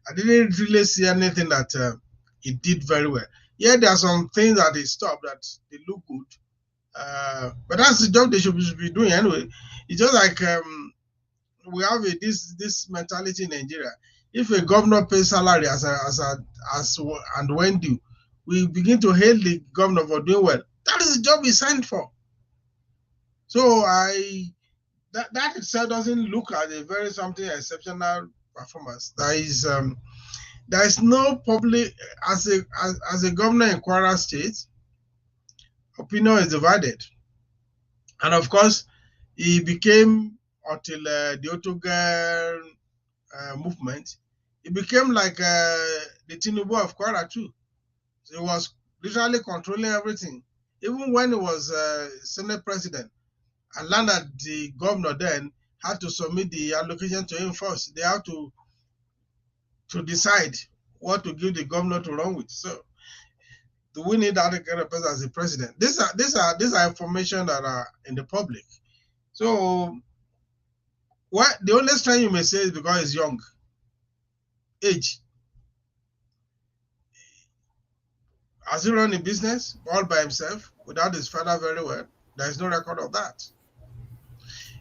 S2: I didn't really see anything that he did very well. Yeah, there are some things that they stopped that they look good. But that's the job they should be doing anyway. It's just like we have this mentality in Nigeria. If a governor pays salary as and when due, we begin to hail the governor for doing well. That is the job he signed for. So that itself doesn't look at a very something exceptional performance. There is no public as a governor in Kwara State. Opinion is divided, and of course, he became until the Otogar movement. He became like the Tinubu of Kwara too. So he was literally controlling everything. Even when he was Senate president, and learned that the governor then had to submit the allocation to him first. They have to decide what to give the governor to run with. So do we need that kind of person as a president? These are information that are in the public. So what the only strength you may say is because he's young. Age. Has he run a business all by himself without his father very well? There is no record of that.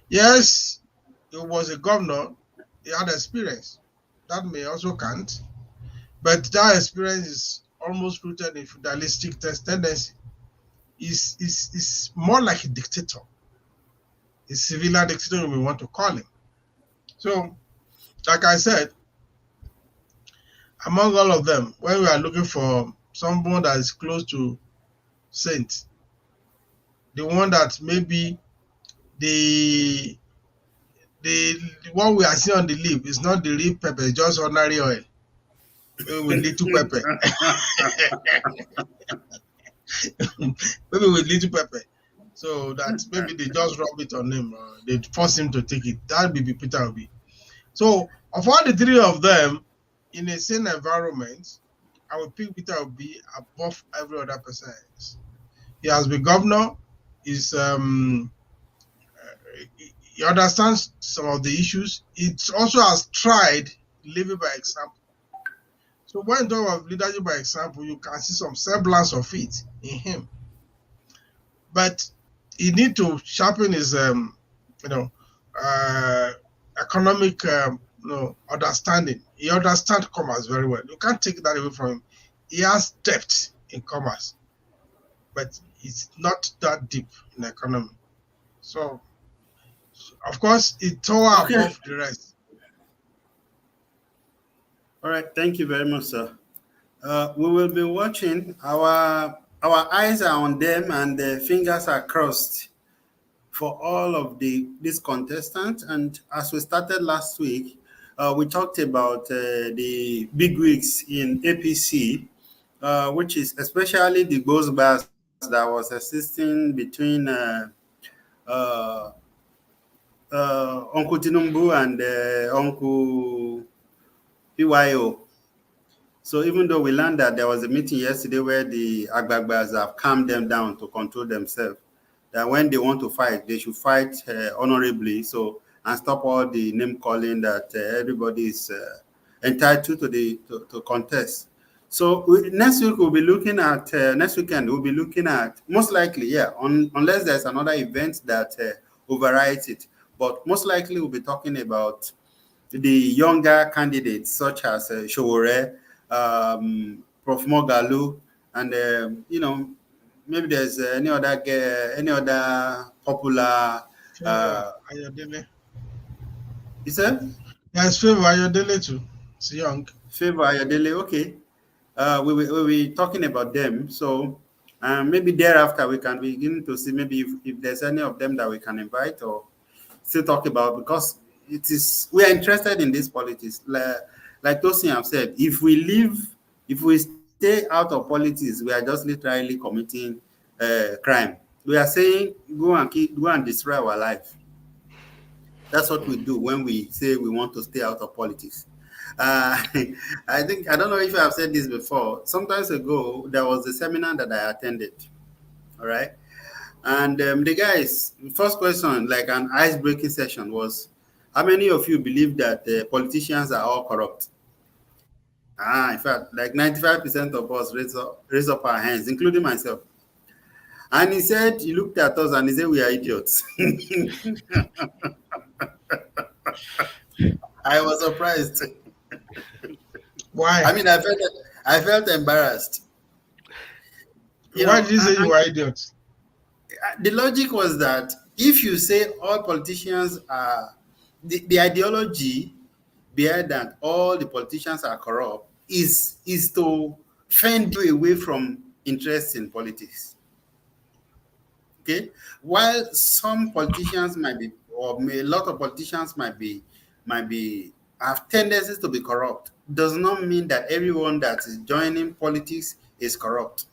S2: Yes, he was a governor. He had experience. That may also count. But that experience is almost rooted in feudalistic tendency. Is more like a dictator. A civilian dictator, we want to call him. So, like I said, among all of them, when we are looking for someone that is close to saint, the one that maybe the the one we are seeing on the leaf is not the real pepper, it's just ordinary oil with little pepper. Maybe with little pepper. So that maybe they just rub it on him, they force him to take it. That will be Peter Obi. So of all the three of them, in a sane environment, I would pick Peter Obi above every other person else. He has been governor. He's he understands some of the issues. He also has tried living by example. So when you talk of leadership by example, you can see some semblance of it in him. But he need to sharpen his economic understanding. He understands commerce very well. You can't take that away from him. He has depth in commerce, but it's not that deep in economy. So, of course, it's all above the rest.
S1: All right, thank you very much, sir. We will be watching. Our eyes are on them, and the fingers are crossed for all of these contestants. And as we started last week, we talked about the big wigs in APC, which is especially the Ghostbusters that was assisting between Uncle Tinubu and Uncle PYO. So even though we learned that there was a meeting yesterday where the Agbagbas have calmed them down to control themselves, that when they want to fight, they should fight honorably. So and stop all the name calling that everybody is entitled to contest. So next week we'll be looking at next weekend we'll be looking at most likely unless there's another event that overrides it. But most likely we'll be talking about the younger candidates such as Showore, Prof. Mogalu, and maybe there's any other popular.
S2: Ayodele.
S1: You said?
S2: There's Favor Ayodele too. It's young.
S1: Favor Ayodele, okay. We'll be talking about them. So maybe thereafter we can begin to see maybe if there's any of them that we can invite or still talk about, because we are interested in this politics. Like Tosin have said, if we stay out of politics, we are just literally committing crime. We are saying go and destroy our life. That's what we do when we say we want to stay out of politics. I don't know if I've said this before. Sometimes ago, there was a seminar that I attended. All right. And the guys, first question, like an ice-breaking session, was, how many of you believe that politicians are all corrupt? In fact, like 95% of us raise up our hands, including myself. And he looked at us and he said, we are idiots. I was surprised.
S2: Why?
S1: I mean, I felt embarrassed.
S2: Why did you say you were idiots?
S1: The logic was that if you say all politicians are, the ideology behind that all the politicians are corrupt is to fend you away from interest in politics. Okay, while some politicians might be, or a lot of politicians might be have tendencies to be corrupt, does not mean that everyone that is joining politics is corrupt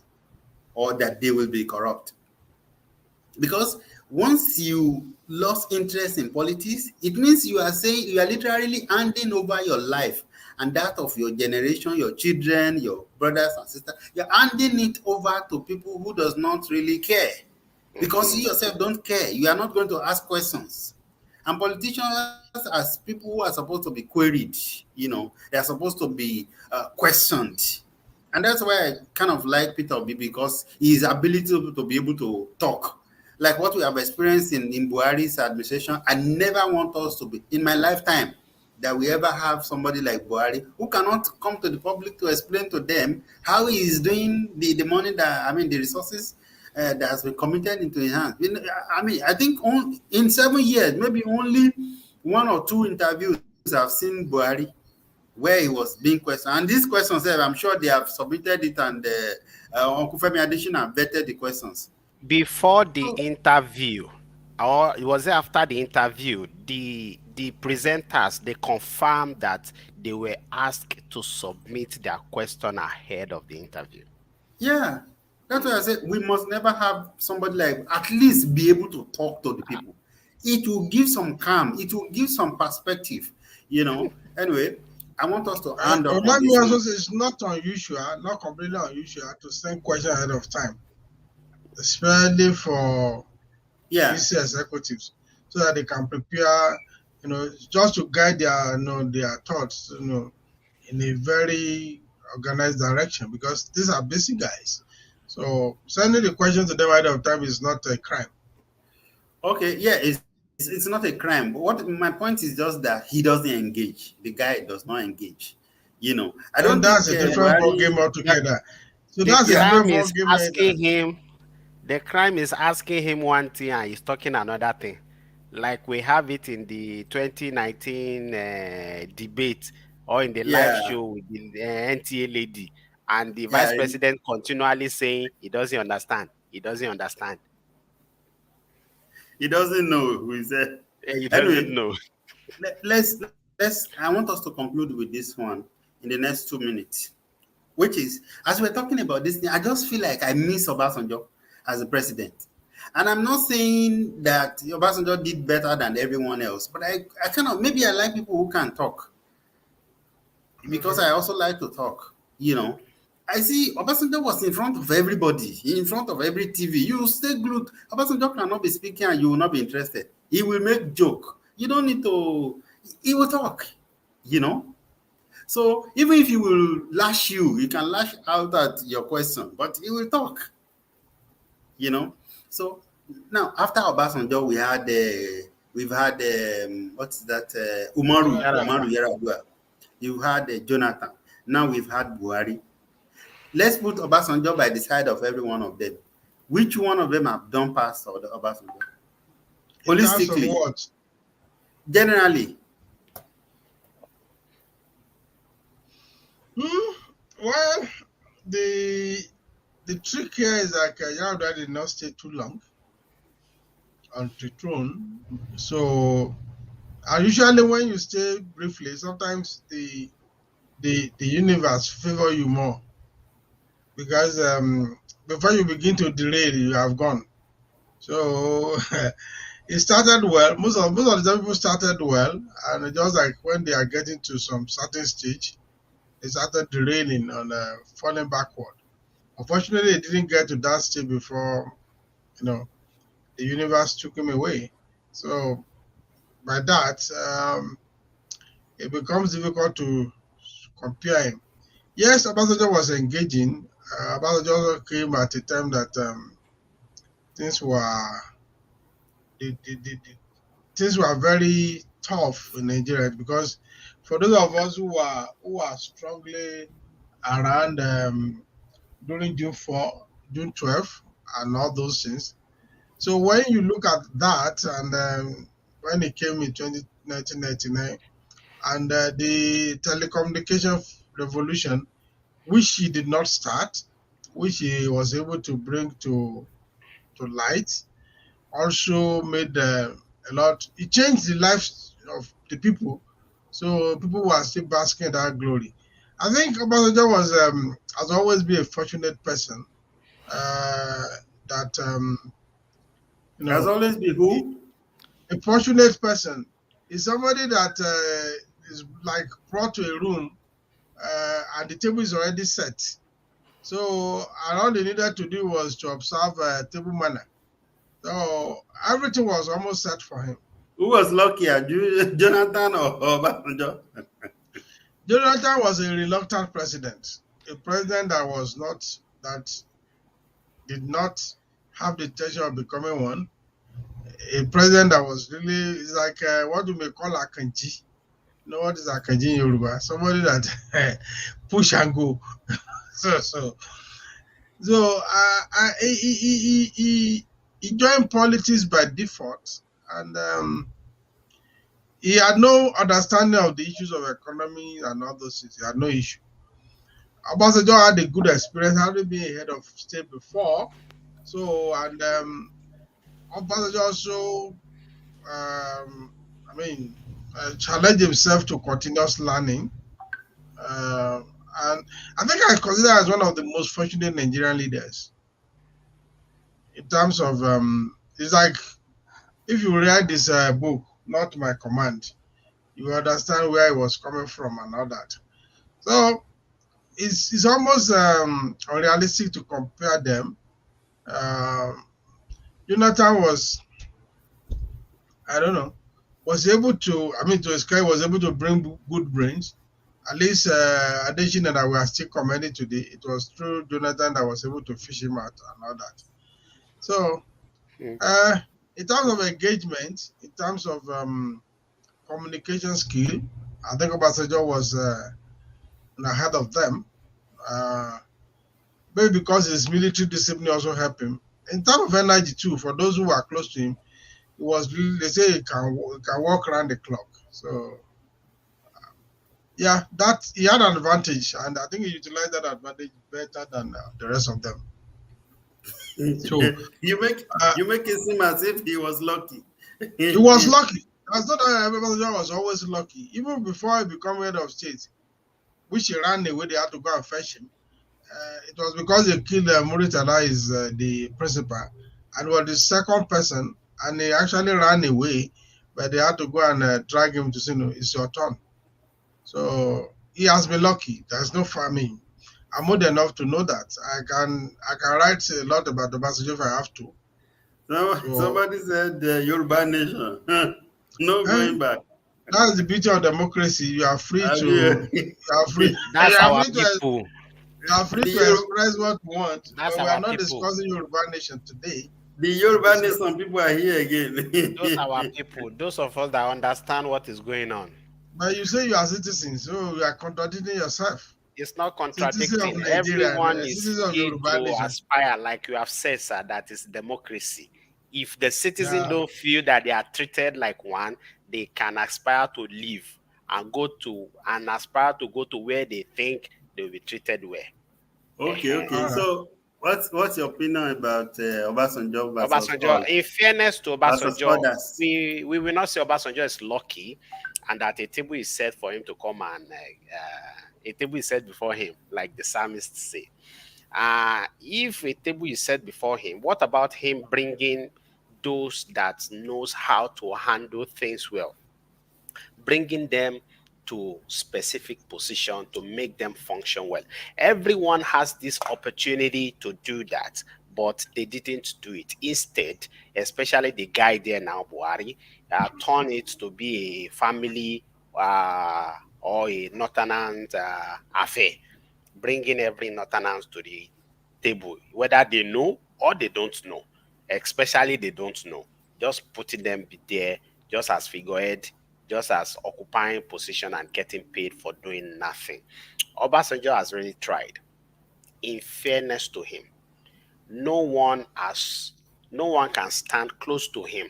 S1: or that they will be corrupt. Because once you lost interest in politics, it means you are saying you are literally handing over your life and that of your generation, your children, your brothers and sisters. You're handing it over to people who does not really care, because you yourself don't care. You are not going to ask questions. And politicians, as people who are supposed to be queried, they are supposed to be questioned. And that's why I kind of like Peter Obi, because his ability to be able to talk. Like what we have experienced in Buhari's administration, I never want us to be, in my lifetime, that we ever have somebody like Buhari who cannot come to the public to explain to them how he is doing the money the resources that has been committed into his hands. I think in 7 years, maybe only 1 or 2 interviews I've seen Buhari where he was being questioned. And these questions, I'm sure they have submitted it, and Uncle Femi Adesina vetted the questions.
S3: Before the interview, or it was after the interview, the the presenters, they confirmed that they were asked to submit their question ahead of the interview.
S1: Yeah, that's why I said we must never have somebody like at least be able to talk to the people. It will give some calm. It will give some perspective. Anyway, I want us to hand up on
S2: Let me
S1: this
S2: also
S1: one.
S2: say it's not unusual, not completely unusual, to send questions ahead of time, especially for
S1: Yeah,
S2: EC executives, so that they can prepare, just to guide their, their thoughts, in a very organized direction, because these are busy guys. So sending the question to them ahead of time is not a crime.
S1: okay, yeah, it's not a crime. But what my point is just that he doesn't engage. The guy does not engage. I don't
S2: And
S1: think
S2: that's a different ball
S1: Buhari.
S2: game altogether. So
S3: The
S2: that's a
S3: crime
S2: different ball
S3: is
S2: game.
S3: asking him, the crime is asking him one thing and he's talking another thing. Like we have it in the 2019 debate or in the live
S1: Yeah,
S3: show with the NTA lady, and the vice
S1: yeah,
S3: president continually saying he doesn't understand. He doesn't understand.
S1: he doesn't know who is there.
S3: He doesn't
S1: Anyway,
S3: know.
S1: let's. I want us to conclude with this one in the next 2 minutes. Which is, as we're talking about this thing, I just feel like I miss Obasanjo as a president. And I'm not saying that Obasanjo did better than everyone else, but I kind of, maybe I like people who can talk because I also like to talk. I see Obasanjo was in front of everybody, in front of every TV. You stay glued. Obasanjo cannot be speaking and you will not be interested. He will make joke. You don't need to, he will talk, you know. So even if he will lash you can lash out at your question, but he will talk. So now after Obasanjo, we've had what's that? Umaru
S3: Yar'Adua.
S1: Yar'Adua. You've had Jonathan. Now we've had Buhari. Let's put Obasanjo by the side of every one of them. Which one of them have done past Obasanjo?
S2: In terms of
S1: Holistically,
S2: what?
S1: generally.
S2: Well, the trick here is that Yar'Adua did not stay too long on the throne. So, usually when you stay briefly, sometimes the universe favor you more, because before you begin to derail, you have gone. So it started well. Most of the people started well, and just like when they are getting to some certain stage, they started derailing and falling backward. Unfortunately, it didn't get to that stage before, the universe took him away. So by that, it becomes difficult to compare him. Yes, Obasanjo was engaging. Obasanjo also came at a time that things were things were very tough in Nigeria, because for those of us who are strongly around during June 12, and all those things. So when you look at that, and when it came in 1999, and the telecommunication revolution, which he did not start, which he was able to bring to light, also made a lot. It changed the lives of the people, so people were still basking in that glory. I think Obasanjo has always been a fortunate person. Uh, that you
S1: Has
S2: know,
S1: always been who?
S2: a fortunate person is somebody that is like brought to a room, and the table is already set. So and all they needed to do was to observe table manner. So everything was almost set for him.
S1: Who was luckier, Jonathan or Obasanjo?
S2: Jonathan was a reluctant president, a president that did not have the intention of becoming one, a president that was really, is like what we may call a kanji. You know what is a kanji in Yoruba? Somebody that push and go. so he joined politics by default, and he had no understanding of the issues of economy and all those things. He had no issue. Obasanjo had a good experience, having been a head of state before. So, and Obasanjo also, I mean, challenge himself to continuous learning. Uh, and I think I consider as one of the most fortunate Nigerian leaders in terms of it's like if you read this book, not my command, you understand where he was coming from and all that. So it's almost unrealistic to compare them. Um, Jonathan was, I don't know, was able to, I mean, to his credit, was able to bring good brains. At least Adesina that we are still commending today, it was through Jonathan that was able to fish him out and all that. So,
S3: Mm.
S2: uh, in terms of engagement, in terms of communication skill, I think Obasanjo was ahead of them. Uh, Maybe because his military discipline also helped him. In terms of energy too, for those who were close to him, it was really, they say he can walk around the clock. So yeah, that he had an advantage, and I think he utilized that advantage better than the rest of them. So
S1: you make
S2: uh,
S1: you make it seem as if he was lucky.
S2: he was lucky. That's not that everybody was always lucky. Even before he became head of state, which he ran away, they had to go and fetch him. It was because they killed Muritala, is the principal, and was the second person, and he actually ran away, but they had to go and drag him to say, no, it's your turn. So he has been lucky. There's no farming. I'm old enough to know that. I can write a lot about the message if I have to. So
S1: Somebody said the Yoruba nation. No
S2: eh,
S1: going back.
S2: that's the beauty of democracy. You are free
S1: Have
S2: to
S1: you-
S2: you are free
S3: That's
S2: you are
S3: our
S2: free to
S3: people.
S2: you are free
S1: the,
S2: to
S1: Yoruba,
S2: express what you want,
S3: That's
S2: but we are
S3: our
S2: not
S3: people.
S2: discussing Yoruba nation today.
S1: the
S2: We are
S1: Yoruba
S2: discussing
S1: nation people are here
S3: Those are our
S1: again.
S3: people. Those of us that understand what is going on.
S2: But you say you are citizens, so you are contradicting yourself.
S3: It's not
S2: Citizen of
S3: contradicting.
S2: Nigeria and
S3: Everyone is
S2: citizen of
S3: free
S2: Yoruba
S3: to
S2: nation.
S3: aspire, like you have said, sir, that is democracy. If the citizens
S2: Yeah.
S3: don't feel that they are treated like one, they can aspire to live and go to and aspire to go to where they think they will be treated well.
S1: Okay, okay.
S2: All right.
S1: So what's your opinion about Obasanjo versus
S3: Obasanjo,
S1: all
S3: in fairness to
S1: versus
S3: Obasanjo,
S1: others?
S3: we will not say Obasanjo is lucky and that a table is set for him to come and a table is set before him, like the psalmist say. If a table is set before him, what about him bringing those that knows how to handle things well, bringing them to specific position to make them function well? Everyone has this opportunity to do that, but they didn't do it. Instead, especially the guy there now, Buhari, turn it to be a family or a northernant affair, bringing every northerners to the table, whether they know or they don't know, especially they don't know, just putting them there just as figurehead, just as occupying position and getting paid for doing nothing. Obasanjo has really tried. In fairness to him, no one has, no one can stand close to him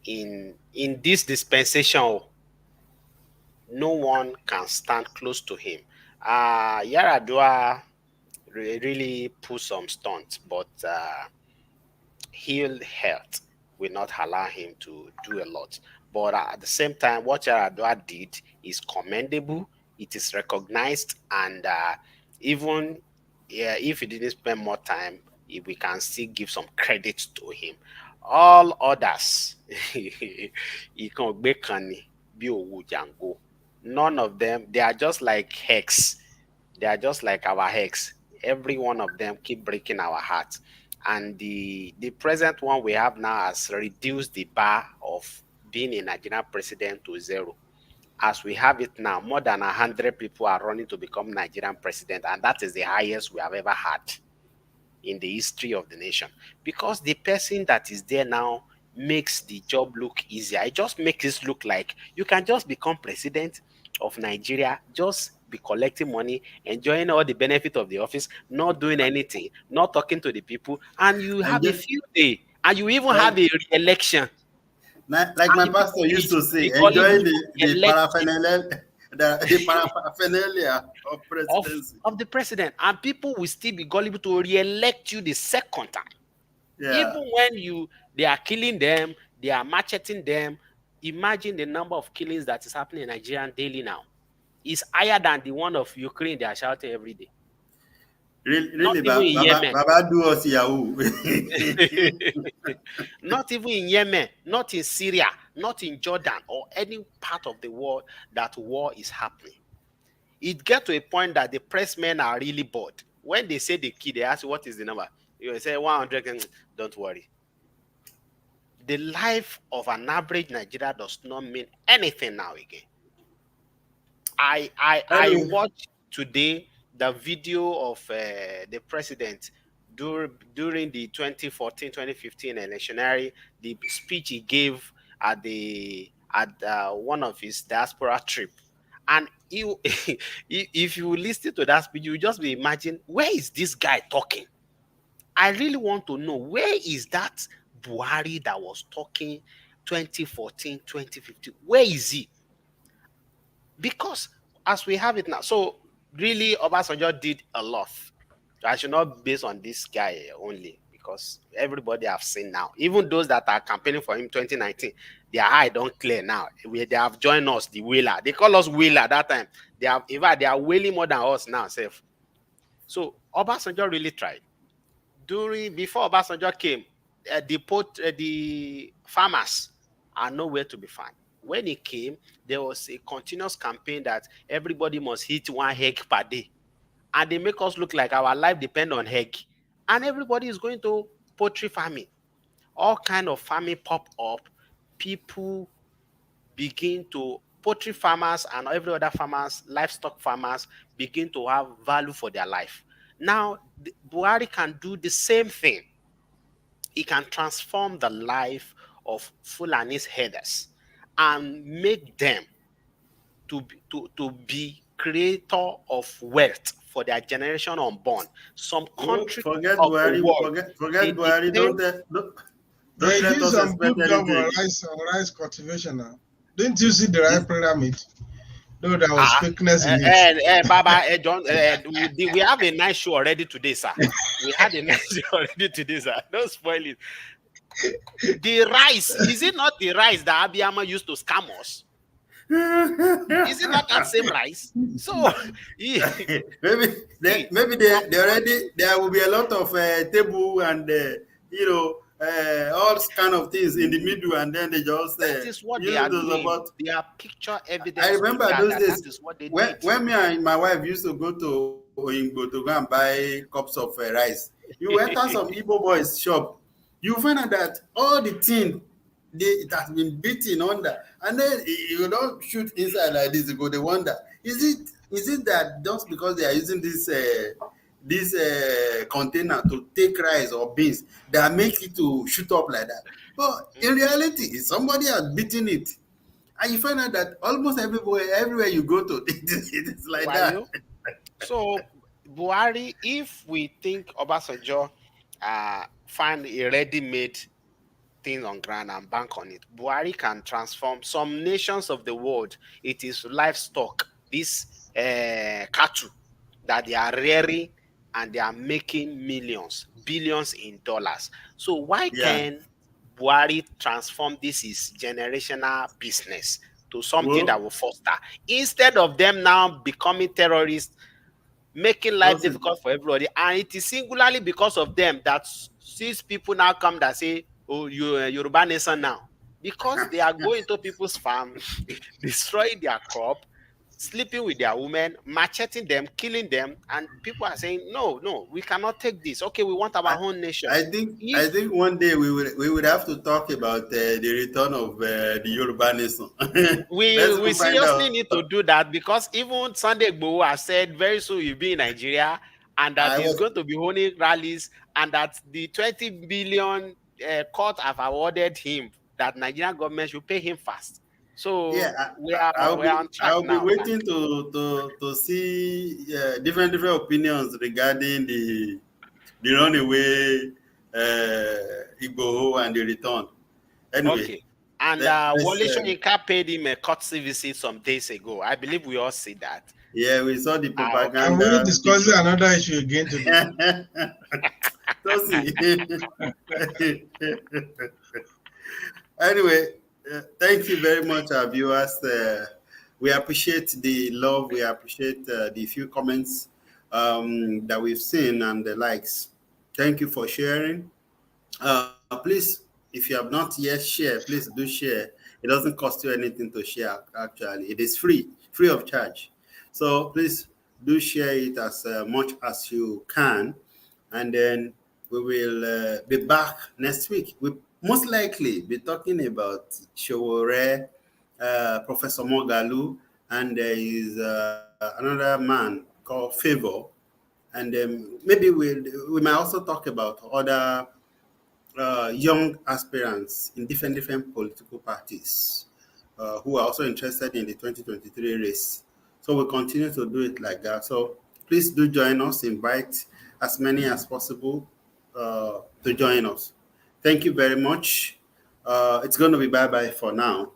S3: in this dispensation. No one can stand close to him. Yaradua really put some stunts, but healed health will not allow him to do a lot. But at the same time, what Yaradua did is commendable. It is recognized, and even yeah, if he didn't spend more time, we can still give some credit to him. All others, ìkan ò gbé kan ni bí òwú jàǹgó. None of them, they are just like hex. They are just like our hex. Every one of them keep breaking our hearts. And the present one we have now has reduced the bar of being a Nigerian president to zero. As we have it now, more than 100 people are running to become Nigerian president, and that is the highest we have ever had in the history of the nation, because the person that is there now makes the job look easier. It just makes it look like you can just become president of Nigeria, just be collecting money, enjoying all the benefit of the office, not doing anything, not talking to the people, and you
S1: And
S3: have a
S1: just
S3: few days, and you even
S1: like
S3: have a re-election,
S1: like my
S3: and people
S1: pastor used to say,
S3: be gullible
S1: enjoying
S3: to
S1: the
S3: elect you
S1: paraphernalia the paraphernalia of presidency.
S3: of the president, and people will still be gullible to re-elect you the second time.
S1: Yeah.
S3: Even when they are killing them, they are macheting them, Imagine the number of killings that is happening in Nigeria daily now. It's higher than the one of Ukraine they are shouting every day. Not
S1: Really,
S3: even in Yemen.
S1: Baba do us Yahoo.
S3: Not even in Yemen, not in Syria, not in Jordan or any part of the world that war is happening. It gets to a point that the press men are really bored. When they say the key, they ask what is the number. You say 100. Don't worry. The life of an average Nigeria does not mean anything now again. I
S1: Anyway,
S3: watched today the video of the president during the 2014-2015 electionary, the speech he gave at one of his diaspora trip. And you, if you listen to that speech, you just be imagine, where is this guy talking? I really want to know, where is that Buhari that was talking 2014, 2015? Where is he? Because as we have it now, so really Obasanjo did a lot. I should not base on this guy only, because everybody have seen now. Even those that are campaigning for him 2019, their eye don't clear now. They have joined us, the whaler. They call us whaler that time. They have, in fact, they are wailing more than us now, safe. So Obasanjo really tried. Before Obasanjo came, the farmers are nowhere to be found. When he came, there was a continuous campaign that everybody must eat 1 egg per day. And they make us look like our life depends on egg. And everybody is going to poultry farming. All kind of farming pop up. People begin to, poultry farmers and every other farmers, livestock farmers, begin to have value for their life. Now, Buhari can do the same thing. He can transform the life of Fulani's herders and make them to be creator of wealth for their generation unborn. Some countries
S1: forget
S3: of the
S1: Buhari.
S3: world,
S1: Forget Buhari. Don't
S2: They
S1: let
S2: did
S1: us
S2: some
S1: expect
S2: good job
S1: anything.
S2: on rice cultivation now. Didn't you see the rice pyramid? No, there was fakeness in it.
S3: Baba, John, we have a nice show already today, sir. We had a nice show already today, sir. Don't spoil it. The rice, is it not the rice that Abiyama used to scam us? Is it not that same rice? So
S1: maybe there will be a lot of table and all kind of things in the middle, and then they just
S3: that is what they are doing. They are picture evidence.
S1: I remember those days
S3: that is what they
S1: when me and my wife used to go to Oyingbo to go and buy cups of rice. You enter some Igbo boys shop, you find out that all the tin it has been beaten under, and then you don't shoot inside like this. You go, they wonder, is it that just because they are using this container to take rice or beans that make it to shoot up like that? But in reality, somebody has beaten it, and you find out that almost everywhere you go to, it is like that.
S3: So Buhari, if we think Obasanjo find a ready-made thing on ground and bank on it, Buhari can transform some nations of the world. It is livestock, this cattle that they are rearing, and they are making millions, billions in dollars. So why can Buhari transform this is generational business to something that will foster, instead of them now becoming terrorists, making life difficult for everybody? And it is singularly because of them that these people now come that say, oh, you're Yoruba nation now, because they are going to people's farm, destroying their crop, sleeping with their women, macheting them, killing them, and people are saying, no, we cannot take this. Okay, we want our own nation.
S1: I think one day we would have to talk about the return of the Yoruba nation.
S3: we seriously need to do that, because even Sunday Igboho has said very soon he'll be in Nigeria, and that he's going to be holding rallies, and that the 20 billion court have awarded him, that Nigerian government should pay him fast. So we are on track.
S1: I'll be waiting to see different opinions regarding the runaway Igboho and the return. Anyway,
S3: okay. And Wole Soyinka paid him a courtesy visit some days ago. I believe we all see that.
S1: Yeah, we saw the propaganda.
S2: And we'll discuss another issue again today.
S1: Anyway, Thank you very much, our viewers. We appreciate the love. We appreciate the few comments that we've seen and the likes. Thank you for sharing. Please, if you have not yet shared, please do share. It doesn't cost you anything to share, actually. It is free of charge. So please do share it as much as you can. And then we will be back next week. We most likely be talking about Showore, Professor Mogalu, and there is another man called Favor. And maybe we might also talk about other young aspirants in different political parties who are also interested in the 2023 race. So we'll continue to do it like that. So please do join us, invite as many as possible to join us. Thank you very much. It's going to be bye-bye for now.